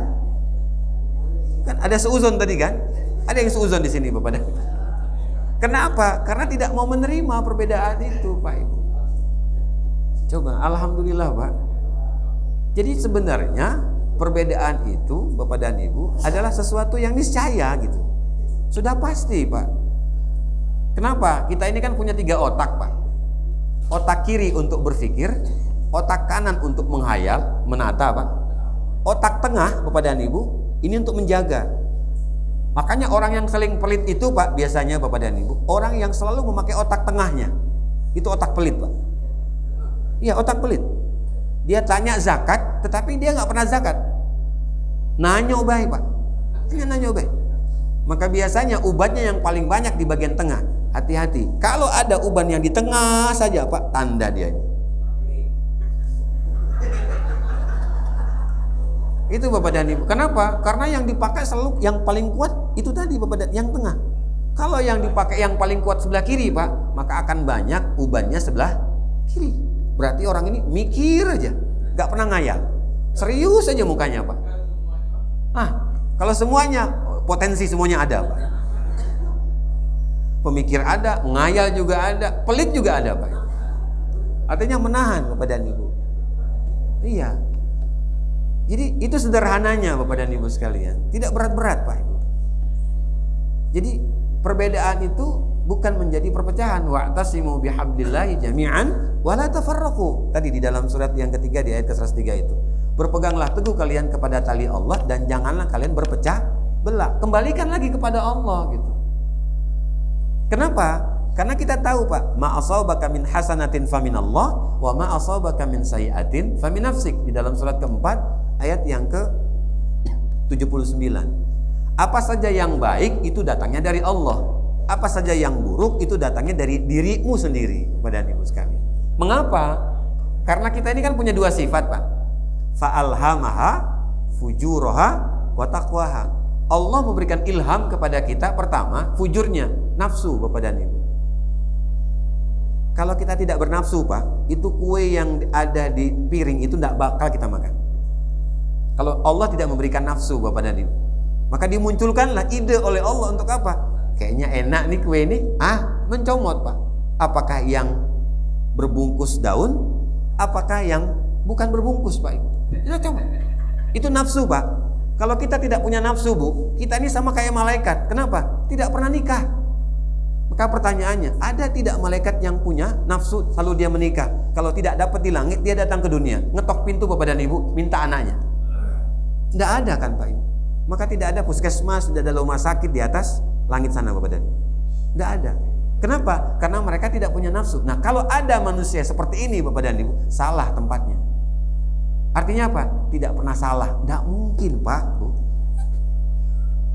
Kan ada seuzon tadi kan? Ada yang seuzon di sini bapak dan ibu. Kenapa? Karena tidak mau menerima perbedaan itu Pak Ibu. Coba, alhamdulillah Pak. Jadi sebenarnya perbedaan itu Bapak dan Ibu adalah sesuatu yang niscaya gitu. Sudah pasti Pak. Kenapa? Kita ini kan punya 3 otak Pak. Otak kiri untuk berpikir, otak kanan untuk menghayal, menata Pak. Otak tengah Bapak dan Ibu ini untuk menjaga. Makanya orang yang saling pelit itu Pak, biasanya Bapak dan Ibu, orang yang selalu memakai otak tengahnya. Itu otak pelit Pak. Iya otak pelit. Dia tanya zakat, tetapi dia nggak pernah zakat. Nanya ubay Pak. Dia nanya ubay. Maka biasanya ubannya yang paling banyak di bagian tengah. Hati-hati. Kalau ada uban yang di tengah saja Pak, tanda dia. Itu Bapak dan Ibu. Kenapa? Karena yang dipakai selalu yang paling kuat itu tadi Bapak dan yang tengah. Kalau yang dipakai yang paling kuat sebelah kiri Pak, maka akan banyak ubannya sebelah kiri. Berarti orang ini mikir aja, nggak pernah ngayal. Serius aja mukanya Pak. Kalau semuanya potensi semuanya ada Pak. Pemikir ada, ngayal juga ada, pelit juga ada Pak. Artinya menahan Bapak dan Ibu. Iya. Jadi itu sederhananya Bapak dan Ibu sekalian. Tidak berat-berat Pak Ibu. Jadi perbedaan itu bukan menjadi perpecahan. Wa'tasimu bihablillahi jami'an wa la tafarraqu. Tadi di dalam surat yang ketiga di ayat ke-103 itu. Berpeganglah teguh kalian kepada tali Allah dan janganlah kalian berpecah belah. Kembalikan lagi kepada Allah gitu. Kenapa? Karena kita tahu Pak, ma asabaka min hasanatin faminallah wa ma asabaka min sayyi'atin famin nafsik. Di dalam surat keempat ayat yang ke-79. Apa saja yang baik itu datangnya dari Allah. Apa saja yang buruk itu datangnya dari dirimu sendiri, Bapak dan Ibu sekalian. Mengapa? Karena kita ini kan punya 2 sifat Pak. Fa'alhamaha fujuraha wa taqwaha. Allah memberikan ilham kepada kita pertama fujurnya, nafsu Bapak dan Ibu. Kalau kita tidak bernafsu Pak, itu kue yang ada di piring itu tidak bakal kita makan. Kalau Allah tidak memberikan nafsu Bapak dan Ibu, maka dimunculkanlah ide oleh Allah untuk apa? Kayaknya enak nih kue ini, mencomot Pak. Apakah yang berbungkus daun, apakah yang bukan berbungkus, Pak Ibu? Kita coba. Itu nafsu, Pak. Kalau kita tidak punya nafsu, Bu, kita ini sama kayak malaikat. Kenapa? Tidak pernah nikah. Maka pertanyaannya, ada tidak malaikat yang punya nafsu lalu dia menikah? Kalau tidak dapat di langit, dia datang ke dunia, ngetok pintu Bapak dan Ibu, minta anaknya. Tidak ada kan, Pak Ibu? Maka tidak ada puskesmas, tidak ada rumah sakit di atas langit sana, Bapak dan Ibu. Tidak ada. Kenapa? Karena mereka tidak punya nafsu. Nah, kalau ada manusia seperti ini, Bapak dan Ibu, salah tempatnya. Artinya apa? Tidak pernah salah. Tidak mungkin, Pak, Bu.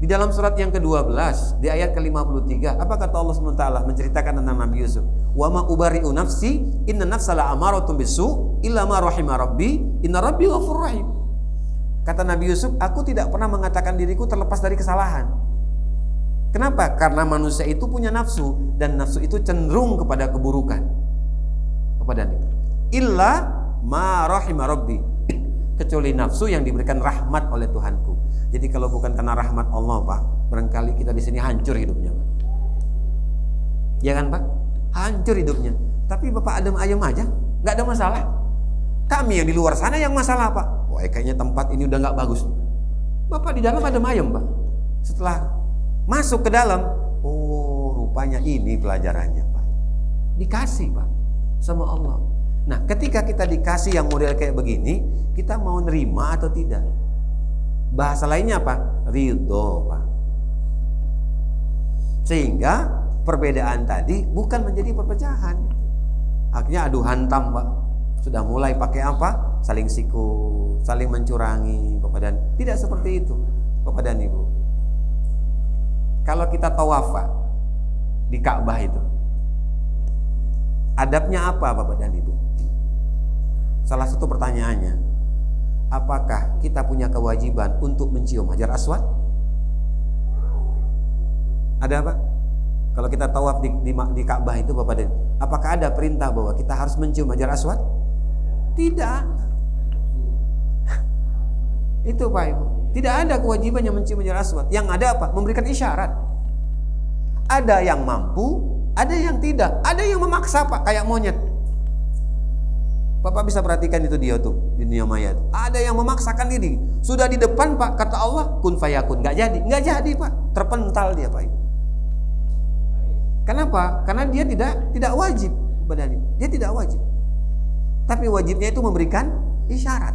Di dalam surat yang ke-12, di ayat ke-53, apa kata Allah SWT menceritakan tentang Nabi Yusuf? Wa ma ubari'u nafsi, inna nafsa la'amaratun bisu, illa ma rahima rabbi, inna rabbi ghafurur rahim. Kata Nabi Yusuf, aku tidak pernah mengatakan diriku terlepas dari kesalahan. Kenapa? Karena manusia itu punya nafsu, dan nafsu itu cenderung kepada keburukan. Kepada dia. Illa ma rahima rabbi, kecuali nafsu yang diberikan rahmat oleh Tuhanku. Jadi kalau bukan karena rahmat Allah, Pak, barangkali kita di sini hancur hidupnya, Pak. Ya kan, Pak? Hancur hidupnya. Tapi Bapak adem ayem aja, nggak ada masalah. Kami yang di luar sana yang masalah, Pak. Wah, kayaknya tempat ini udah nggak bagus. Bapak di dalam adem ayem, Pak. Setelah masuk ke dalam, oh rupanya ini pelajarannya, Pak. Dikasih, Pak, sama Allah. Nah, ketika kita dikasih yang model kayak begini, kita mau nerima atau tidak? Bahasa lainnya apa? Ridho, Pak. Sehingga perbedaan tadi bukan menjadi perpecahan. Akhirnya adu hantam, Pak. Sudah mulai pakai apa? Saling siku, saling mencurangi, Bapak dan tidak seperti itu, Bapak dan Ibu. Kalau kita tawaf, Pak, di Ka'bah itu, adabnya apa, Bapak dan Ibu? Salah satu pertanyaannya, apakah kita punya kewajiban untuk mencium Hajar Aswad? Ada, Pak? Kalau kita tawaf di Ka'bah itu, Bapak dan, apakah ada perintah bahwa kita harus mencium Hajar Aswad? Tidak. Itu, Pak Ibu. Tidak ada kewajiban yang mencium Hajar Aswad. Yang ada apa? Memberikan isyarat. Ada yang mampu, ada yang tidak. Ada yang memaksa, Pak, kayak monyet. Bapak bisa perhatikan itu dia tuh di dunia maya. Ada yang memaksakan diri. Sudah di depan, Pak, kata Allah kun fayakun. Nggak jadi, Pak. Terpental dia, Pak Ibu. Kenapa? Karena dia tidak wajib, badannya. Dia tidak wajib. Tapi wajibnya itu memberikan isyarat,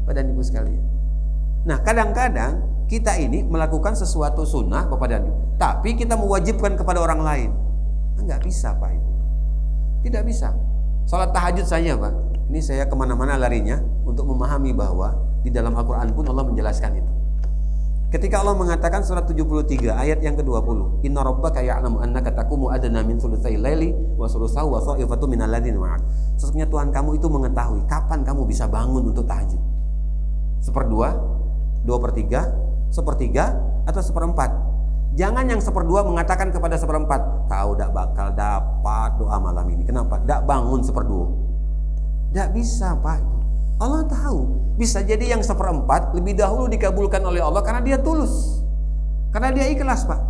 Bapak dan Ibu sekalian. Nah, kadang-kadang kita ini melakukan sesuatu sunnah, Bapak dan Ibu, tapi kita mewajibkan kepada orang lain. Enggak bisa, Pak Ibu. Tidak bisa. Salat tahajud saja, Pak. Ini saya kemana-mana larinya untuk memahami bahwa di dalam Al-Quran pun Allah menjelaskan itu. Ketika Allah mengatakan surat 73 ayat yang ke-20, Inna rabbaka ya'lamu annaka taqumu adna min thulutsai laili wa thulutsahu wa tha'ifatu minal ladzina ma'ak. Sesungguhnya Tuhan kamu itu mengetahui kapan kamu bisa bangun untuk tahajud. 1/2, 2/3, 1/3, atau 1/4. Jangan yang 1/2 mengatakan kepada 1/4, kau tidak bakal dapat doa malam ini. Kenapa? Tidak bangun 1/2. Tidak bisa, Pak. Allah tahu. Bisa jadi yang 1/4 lebih dahulu dikabulkan oleh Allah karena dia tulus. Karena dia ikhlas, Pak.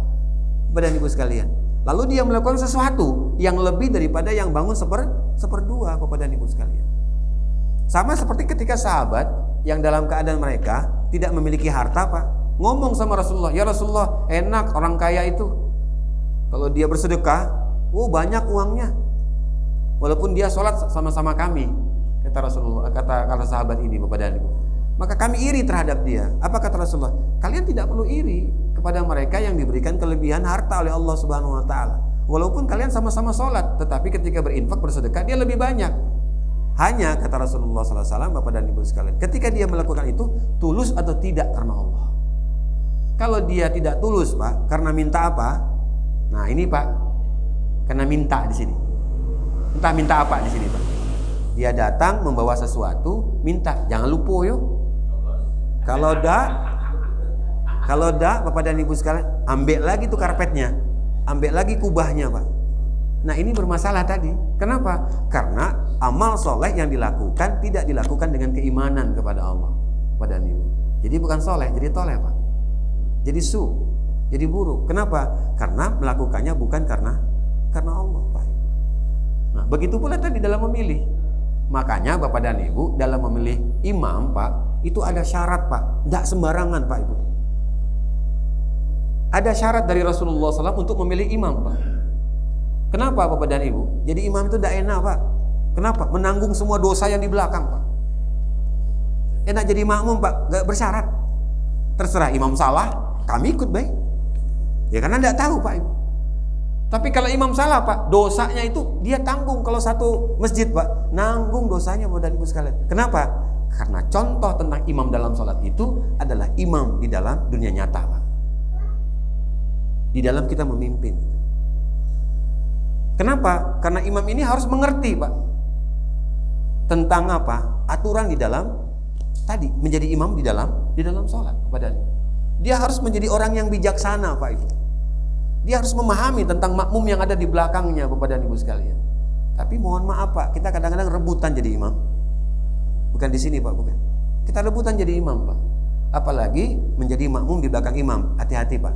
Bapak dan Ibu sekalian. Lalu dia melakukan sesuatu yang lebih daripada yang bangun 1/2, Bapak dan Ibu sekalian. Sama seperti ketika sahabat yang dalam keadaan mereka tidak memiliki harta, Pak, ngomong sama Rasulullah, ya Rasulullah, enak orang kaya itu. Kalau dia bersedekah, banyak uangnya. Walaupun dia sholat sama-sama kami, kata Rasulullah, kata sahabat ini, Bapak dan Ibu. Maka kami iri terhadap dia. Apa kata Rasulullah? Kalian tidak perlu iri kepada mereka yang diberikan kelebihan harta oleh Allah Subhanahu Wa Taala. Walaupun kalian sama-sama sholat, tetapi ketika berinfak bersedekah dia lebih banyak. Hanya kata Rasulullah SAW, Bapak dan Ibu sekalian, ketika dia melakukan itu tulus atau tidak karena Allah. Kalau dia tidak tulus, Pak, karena minta apa? Nah ini, Pak, karena minta di sini. Entah minta apa di sini, Pak. Dia datang membawa sesuatu, minta, jangan lupa yuk. Kalau dah, Bapak dan Ibu sekalian, ambil lagi tuh karpetnya, ambil lagi kubahnya, Pak. Nah ini bermasalah tadi. Kenapa? Karena amal soleh yang dilakukan tidak dilakukan dengan keimanan kepada Allah, Bapak dan Ibu. Jadi bukan soleh, jadi toleh, Pak. Jadi jadi buruk. Kenapa? Karena melakukannya bukan karena Allah, Pak. Nah, begitu pula tadi dalam memilih. Makanya Bapak dan Ibu dalam memilih imam Pak, itu ada syarat Pak, tidak sembarangan Pak Ibu. Ada syarat dari Rasulullah SAW untuk memilih imam Pak. Kenapa Bapak dan Ibu? Jadi imam itu tidak enak Pak. Kenapa? Menanggung semua dosa yang di belakang Pak. Enak jadi makmum Pak, gak bersyarat. Terserah imam salah, kami ikut baik. Ya karena tidak tahu Pak Ibu. Tapi kalau imam salah Pak, dosanya itu dia tanggung. Kalau satu masjid Pak, nanggung dosanya Bapak dan Ibu sekalian. Kenapa? Karena contoh tentang imam dalam sholat itu adalah imam di dalam dunia nyata Pak. Di dalam kita memimpin. Kenapa? Karena imam ini harus mengerti Pak tentang apa? Aturan di dalam tadi menjadi imam di dalam sholat Bapak dan Ibu. Dia harus menjadi orang yang bijaksana Pak Ibu. Dia harus memahami tentang makmum yang ada di belakangnya Bapak dan Ibu sekalian. Tapi mohon maaf Pak, kita kadang-kadang rebutan jadi imam. Bukan di sini Pak, bukan. Kita rebutan jadi imam Pak. Apalagi menjadi makmum di belakang imam. Hati-hati Pak.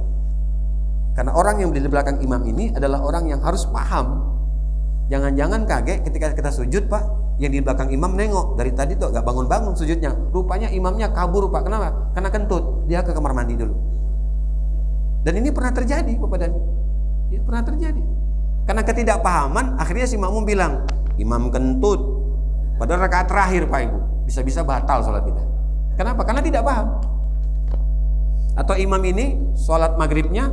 Karena orang yang di belakang imam ini adalah orang yang harus paham. Jangan-jangan kaget ketika kita sujud Pak, yang di belakang imam nengok. Dari tadi tuh gak bangun-bangun sujudnya. Rupanya imamnya kabur Pak. Kenapa? Karena kentut. Dia ke kamar mandi dulu. Dan ini pernah terjadi Bapak dan Ibu. Ya, pernah terjadi. Karena ketidakpahaman, akhirnya si makmum bilang, imam kentut. Padahal rakaat terakhir Pak Ibu. Bisa-bisa batal sholat kita. Kenapa? Karena tidak paham. Atau imam ini sholat maghribnya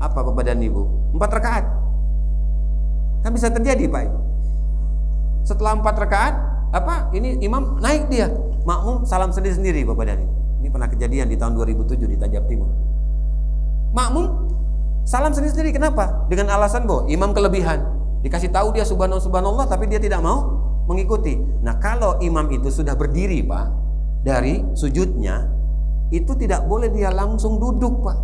apa Bapak dan Ibu? 4 rakaat. Kan bisa terjadi Pak Ibu. Setelah 4 rakaat, ini imam naik dia. Makmum salam sendiri-sendiri Bapak dan Ibu. Ini pernah kejadian di tahun 2007 di Tajab Timur. Makmum salam sendiri-sendiri. Kenapa? Dengan alasan bahwa imam kelebihan. Dikasih tahu dia subhanallah tapi dia tidak mau mengikuti. Nah, kalau imam itu sudah berdiri Pak dari sujudnya, itu tidak boleh dia langsung duduk Pak.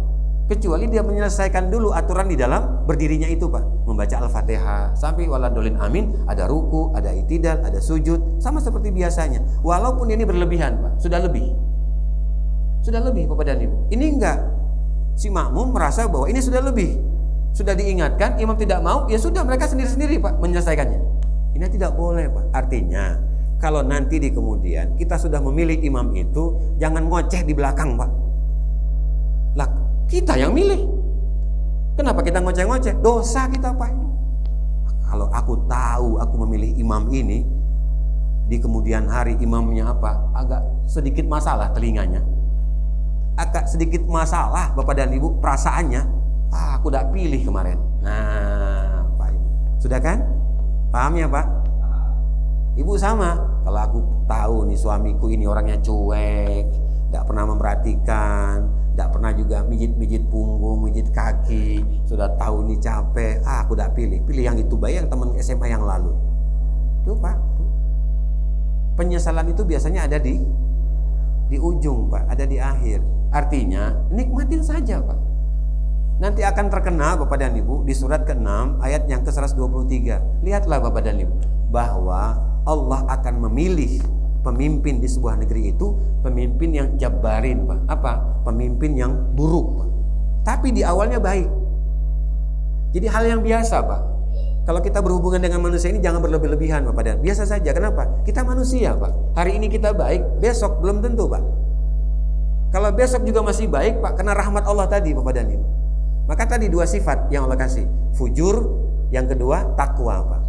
Kecuali dia menyelesaikan dulu aturan di dalam berdirinya itu Pak. Membaca Al-Fatihah sampai waladolin amin, ada ruku, ada itidal, ada sujud, sama seperti biasanya. Walaupun ini berlebihan Pak, sudah lebih Bapak dan Ibu. Ini enggak. Si makmum merasa bahwa ini sudah lebih. Sudah diingatkan, imam tidak mau, ya sudah mereka sendiri-sendiri Pak menyelesaikannya. Ini tidak boleh Pak. Artinya, kalau nanti di kemudian kita sudah memilih imam itu, jangan ngoceh di belakang Pak. Lah, kita yang milih. Kenapa kita ngoceh-ngoceh? Dosa kita Pak. Kalau aku tahu aku memilih imam ini, di kemudian hari imamnya apa? Agak sedikit masalah telinganya. Agak sedikit masalah Bapak dan Ibu perasaannya, aku udah pilih kemarin. Nah Pak Ibu, sudah kan? Paham ya Pak? Ibu sama. Kalau aku tahu nih suamiku ini orangnya cuek, tidak pernah memperhatikan, tidak pernah juga mijit-mijit punggung, mijit kaki, sudah tahu nih capek, aku udah pilih yang itu baik, yang teman SMA yang lalu. Tuh Pak, penyesalan itu biasanya ada di ujung Pak, ada di akhir. Artinya nikmatin saja Pak. Nanti akan terkena Bapak dan Ibu di surat ke-6 ayat yang ke-123. Lihatlah Bapak dan Ibu bahwa Allah akan memilih pemimpin di sebuah negeri itu, pemimpin yang jabbarin Pak. Apa? Pemimpin yang buruk Pak. Tapi di awalnya baik. Jadi hal yang biasa Pak. Kalau kita berhubungan dengan manusia ini jangan berlebih-lebihan Bapak dan biasa saja. Kenapa? Kita manusia Pak. Hari ini kita baik, besok belum tentu Pak. Kalau besok juga masih baik Pak, karena rahmat Allah tadi Bapak dan Ibu. Maka tadi 2 sifat yang Allah kasih, fujur, yang kedua takwa Pak.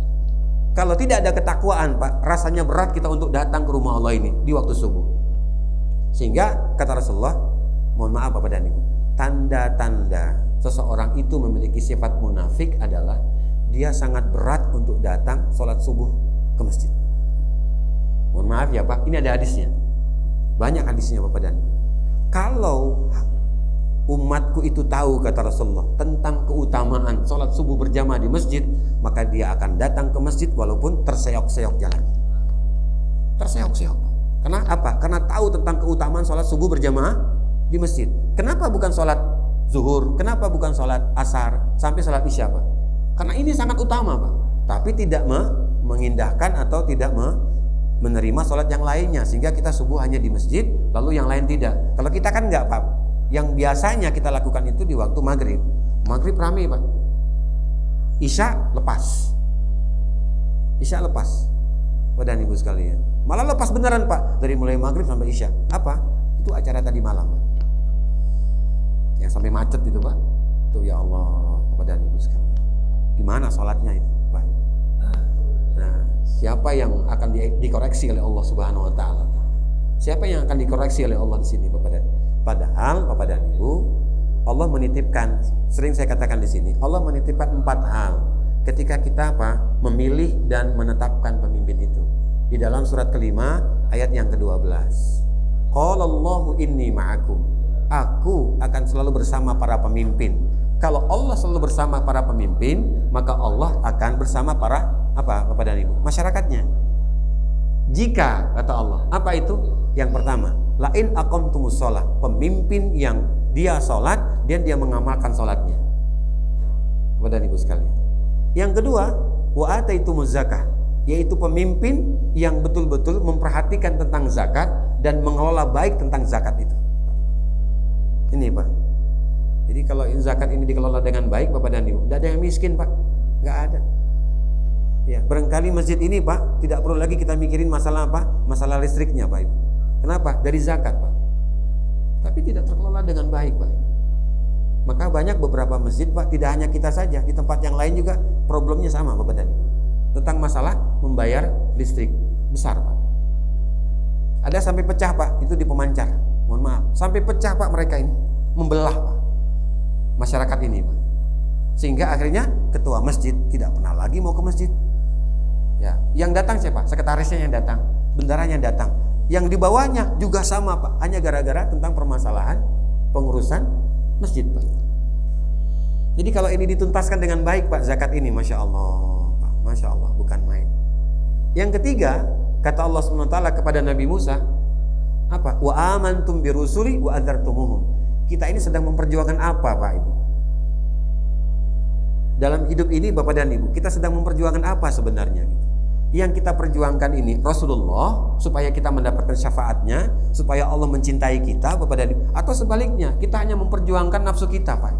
Kalau tidak ada ketakwaan Pak, rasanya berat kita untuk datang ke rumah Allah ini di waktu subuh. Sehingga kata Rasulullah, mohon maaf Bapak dan Ibu, tanda-tanda seseorang itu memiliki sifat munafik adalah dia sangat berat untuk datang sholat subuh ke masjid. Mohon maaf ya Pak, ini ada hadisnya. Banyak hadisnya Bapak dan Ibu. Kalau umatku itu tahu kata Rasulullah tentang keutamaan sholat subuh berjamaah di masjid, maka dia akan datang ke masjid walaupun terseok-seok jalan. Terseok-seok. Karena apa? Karena tahu tentang keutamaan sholat subuh berjamaah di masjid. Kenapa bukan sholat zuhur? Kenapa bukan sholat asar sampai sholat isya Pak? Karena ini sangat utama Pak. Tapi tidak mengindahkan atau tidak menerima sholat yang lainnya, sehingga kita subuh hanya di masjid, lalu yang lain tidak. Kalau kita kan enggak Pak. Yang biasanya kita lakukan itu di waktu maghrib. Maghrib ramai Pak. Isya lepas. Isya lepas. Bapak dan Ibu sekalian. Malah lepas beneran Pak, dari mulai maghrib sampai Isya. Apa? Itu acara tadi malam Pak. Yang sampai macet itu Pak. Tuh ya Allah, Bapak dan Ibu sekalian. Gimana sholatnya itu Pak? Nah, siapa yang akan dikoreksi oleh Allah Subhanahu wa taala? Siapa yang akan dikoreksi oleh Allah di sini Bapak dan Ibu? Padahal Bapak dan Ibu, Allah menitipkan, sering saya katakan di sini, Allah menitipkan 4 hal ketika kita memilih dan menetapkan pemimpin itu. Di dalam surat kelima ayat yang ke-12. Qala Allahu inni ma'akum. Aku akan selalu bersama para pemimpin. Kalau Allah selalu bersama para pemimpin, maka Allah akan bersama para Bapak dan Ibu, masyarakatnya. Jika kata Allah, apa itu? Yang pertama, lain aqamtumus shalah, pemimpin yang dia sholat dan dia mengamalkan sholatnya. Bapak dan Ibu sekalian. Yang kedua, wa ataitumuz zakah, yaitu pemimpin yang betul-betul memperhatikan tentang zakat dan mengelola baik tentang zakat itu. Ini Pak. Jadi kalau zakat ini dikelola dengan baik Bapak dan Ibu, tidak ada yang miskin Pak, nggak ada. Ya, barangkali masjid ini Pak tidak perlu lagi kita mikirin masalah masalah listriknya Pak Ibu. Kenapa? Dari zakat Pak. Tapi tidak terkelola dengan baik Pak. Maka banyak beberapa masjid Pak, tidak hanya kita saja, di tempat yang lain juga problemnya sama Bapak dan Ibu. Tentang masalah membayar listrik besar Pak. Ada sampai pecah Pak, itu di pemancar. Mohon maaf, sampai pecah Pak mereka ini, membelah Pak masyarakat ini Pak. Sehingga akhirnya ketua masjid tidak pernah lagi mau ke masjid. Ya, yang datang siapa? Sekretarisnya yang datang, bendaranya yang datang. Yang di bawahnya juga sama Pak, hanya gara-gara tentang permasalahan pengurusan masjid Pak. Jadi kalau ini dituntaskan dengan baik Pak, zakat ini Masya Allah Pak, Masya Allah, bukan main. Yang ketiga, kata Allah SWT kepada Nabi Musa, apa? Wa amantum birusuli wa adzartumuhum. Kita ini sedang memperjuangkan apa Pak Ibu? Dalam hidup ini Bapak dan Ibu, kita sedang memperjuangkan apa sebenarnya? Yang kita perjuangkan ini Rasulullah, supaya kita mendapatkan syafaatnya, supaya Allah mencintai kita Bapak dan Ibu, atau sebaliknya kita hanya memperjuangkan nafsu kita Pak.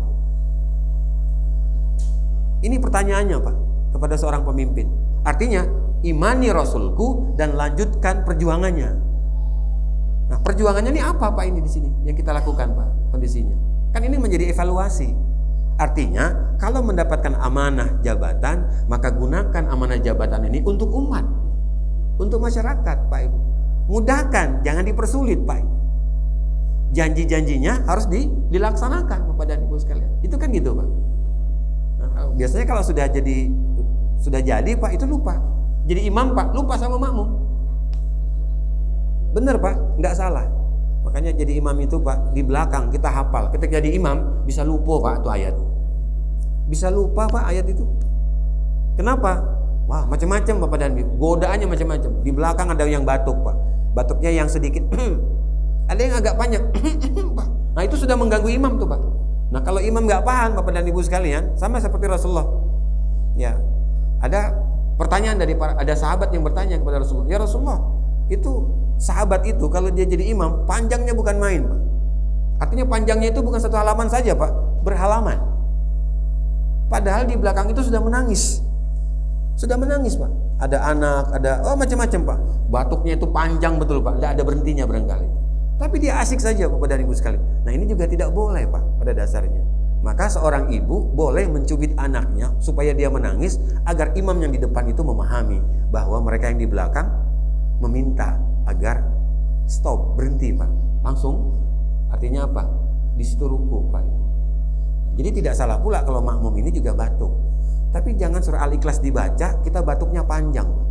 Ini pertanyaannya Pak kepada seorang pemimpin. Artinya imani Rasulku dan lanjutkan perjuangannya. Nah, perjuangannya ini apa Pak ini di sini yang kita lakukan Pak kondisinya? Kan ini menjadi evaluasi. Artinya, kalau mendapatkan amanah jabatan, maka gunakan amanah jabatan ini untuk umat, untuk masyarakat, Pak Ibu. Mudahkan, jangan dipersulit, Pak Ibu. Janji-janjinya harus dilaksanakan, Bapak dan Ibu sekalian. Itu kan gitu, Pak. Nah, biasanya kalau sudah jadi, Pak, itu lupa. Jadi imam, Pak, lupa sama makmum. Bener, Pak, nggak salah. Makanya jadi imam itu Pak, di belakang kita hafal. Ketika jadi imam bisa lupa Pak itu ayat. Bisa lupa Pak ayat itu. Kenapa? Wah, macam-macam Bapak dan Ibu. Godaannya macam-macam. Di belakang ada yang batuk Pak. Batuknya yang sedikit. Ada yang agak panjang. Pak. Nah, itu sudah mengganggu imam tuh Pak. Nah, kalau imam nggak paham Bapak dan Ibu sekalian, sama seperti Rasulullah. Ya. Ada pertanyaan ada sahabat yang bertanya kepada Rasulullah, "Ya Rasulullah, itu sahabat itu kalau dia jadi imam panjangnya bukan main Pak. Artinya panjangnya itu bukan satu halaman saja Pak, berhalaman. Padahal di belakang itu sudah menangis Pak. Ada anak, ada macam-macam Pak. Batuknya itu panjang betul Pak, tidak ada berhentinya barangkali. Tapi dia asik saja Bapak dan Ibu sekalian. Nah, ini juga tidak boleh Pak pada dasarnya. Maka seorang ibu boleh mencubit anaknya supaya dia menangis agar imam yang di depan itu memahami bahwa mereka yang di belakang meminta agar stop, berhenti Pak. Langsung artinya apa? Di situ ruku Pak. Jadi tidak salah pula kalau makmum ini juga batuk. Tapi jangan surah Al-Ikhlas dibaca, kita batuknya panjang Pak.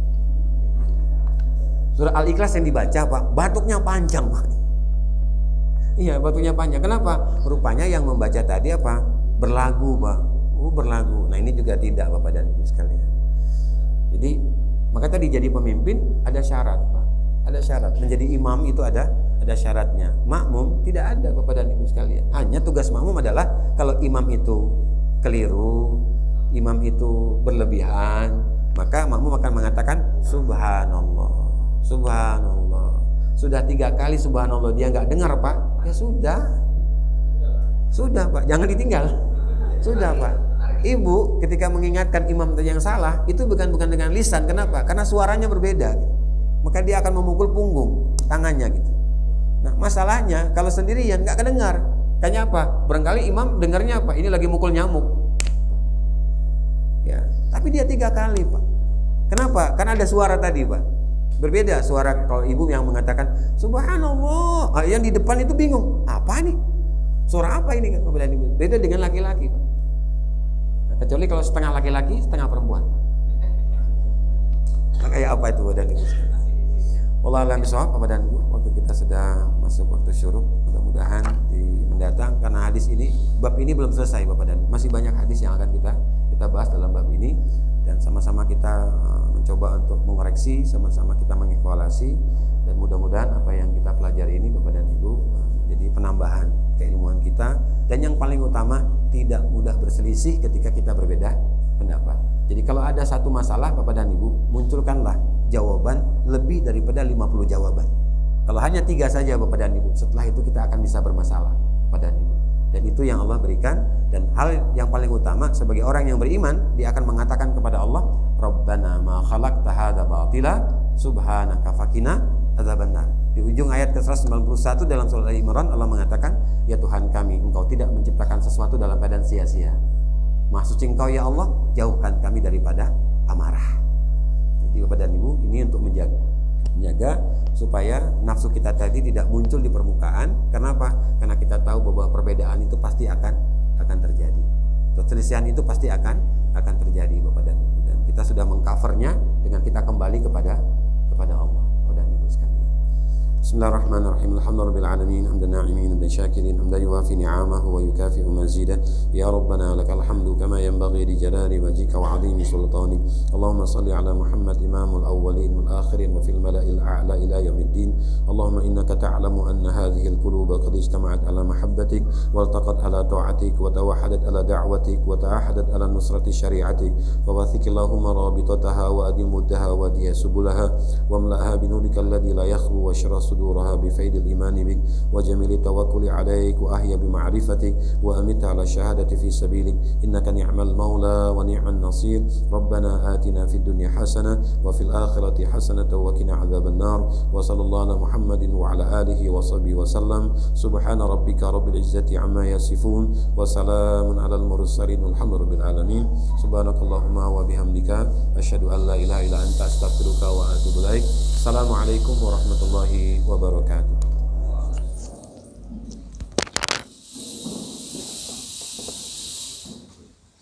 Surah Al-Ikhlas yang dibaca Pak, batuknya panjang Pak. Iya, batuknya panjang. Kenapa? Rupanya yang membaca tadi apa? Berlagu Pak. Berlagu. Nah, ini juga tidak Bapak dan Ibu sekalian. Jadi maka tadi jadi pemimpin ada syarat Pak. Ada syarat. Menjadi imam itu ada syaratnya. Makmum tidak ada Bapak dan Ibu sekalian. Hanya tugas makmum adalah kalau imam itu keliru, imam itu berlebihan, maka makmum akan mengatakan subhanallah, subhanallah. Sudah 3 kali subhanallah dia nggak dengar Pak, ya sudah Pak, jangan ditinggal. Sudah Pak. ibu ketika mengingatkan imam yang salah itu bukan dengan lisan. Kenapa? Karena suaranya berbeda. Maka dia akan memukul punggung tangannya gitu. Nah, masalahnya kalau sendirian nggak kedengar. Kayaknya apa? Barangkali imam dengarnya apa? Ini lagi mukul nyamuk. Ya, tapi dia 3 kali, Pak. Kenapa? Karena ada suara tadi, Pak. Berbeda suara kalau ibu yang mengatakan subhanallah, yang di depan itu bingung, apa nih? Suara apa ini? Beda dengan laki-laki, Pak. Nah, kecuali kalau setengah laki-laki, setengah perempuan. Nah, kayak apa itu badan ibu? Wallahu a'lam bishawab. Badan ibu, waktu kita sudah masuk waktu syuruk, mudah-mudahan di mendatang, karena hadis ini, bab ini belum selesai, Bapak dan masih banyak hadis yang akan kita bahas dalam bab ini, dan sama-sama kita mencoba untuk mengoreksi, sama-sama kita mengevaluasi, dan mudah-mudahan apa yang kita pelajari ini Bapak dan Ibu menjadi penambahan keilmuan kita, dan yang paling utama tidak mudah berselisih ketika kita berbeda pendapat. Jadi kalau ada satu masalah Bapak dan Ibu, munculkanlah jawaban lebih daripada 50 jawaban. Kalau hanya 3 saja Bapak dan Ibu, setelah itu kita akan bisa bermasalah Bapak dan Ibu. Dan itu yang Allah berikan, dan hal yang paling utama sebagai orang yang beriman, dia akan mengatakan kepada Allah, Rabbana ma khalaqta hadza batila subhanaka faqina adzabannar. Di ujung ayat ke-191 dalam surah Al-Imran, Allah mengatakan, ya Tuhan kami, Engkau tidak menciptakan sesuatu dalam keadaan sia-sia. Maha suci Engkau ya Allah, jauhkan kami daripada amarah. Jadi Bapak dan Ibu, ini untuk menjaga supaya nafsu kita tadi tidak muncul di permukaan. Kenapa? Karena kita tahu bahwa perbedaan itu pasti akan terjadi. Perselisihan itu pasti akan terjadi Bapak dan Ibu. Dan kita sudah mengcovernya dengan kita kembali kepada Allah. Bapak dan Ibu sekalian. Bismillahirrahmanirrahim. Alhamdulillahirabbil alamin, hamdan na'imin hamdan syakirin, hamdan yuwafi ni'amahu wa yukafi'u mazidah. Ya Rabbana lakal hamdu kama yanbaghi li jalali wajhika wa 'azimi sultanik. Allahumma shalli ala Muhammad imamul awwalin wal akhirin wa fil mala'il a'la ila yaumiddin. Allahumma innaka ta'lamu anna hadhihi al-quluba qad ijtama'at ala mahabbatik wa iltaqat ala ta'atik wa tawahadat ala da'watik wa ta'ahadat ala nusrati syari'atik. Fawathik Allahumma rabitataha wa adim muddaha wa diya subulaha wa mla'aha binurika alladhi la yakhlu wa syara صدورها بفيد الإيمان بك وجميل التوكل عليك وأحيا بمعرفتك وأمت على الشهادة في سبيلك إنك نعم المولى ونعم النصير. ربنا آتنا في الدنيا حسنة وفي الآخرة حسنة وقنا عذاب النار. وصلى الله على محمد وعلى آله وصحبه وسلم. سبحان ربك رب العزة عما يصفون وسلام على المرسلين والحمد لله رب العالمين. سبحانك اللهم وبحمدك أشهد أن لا إله إلا أنت أستغفرك وأتوب إليك. Assalamualaikum warahmatullahi wabarakatuh.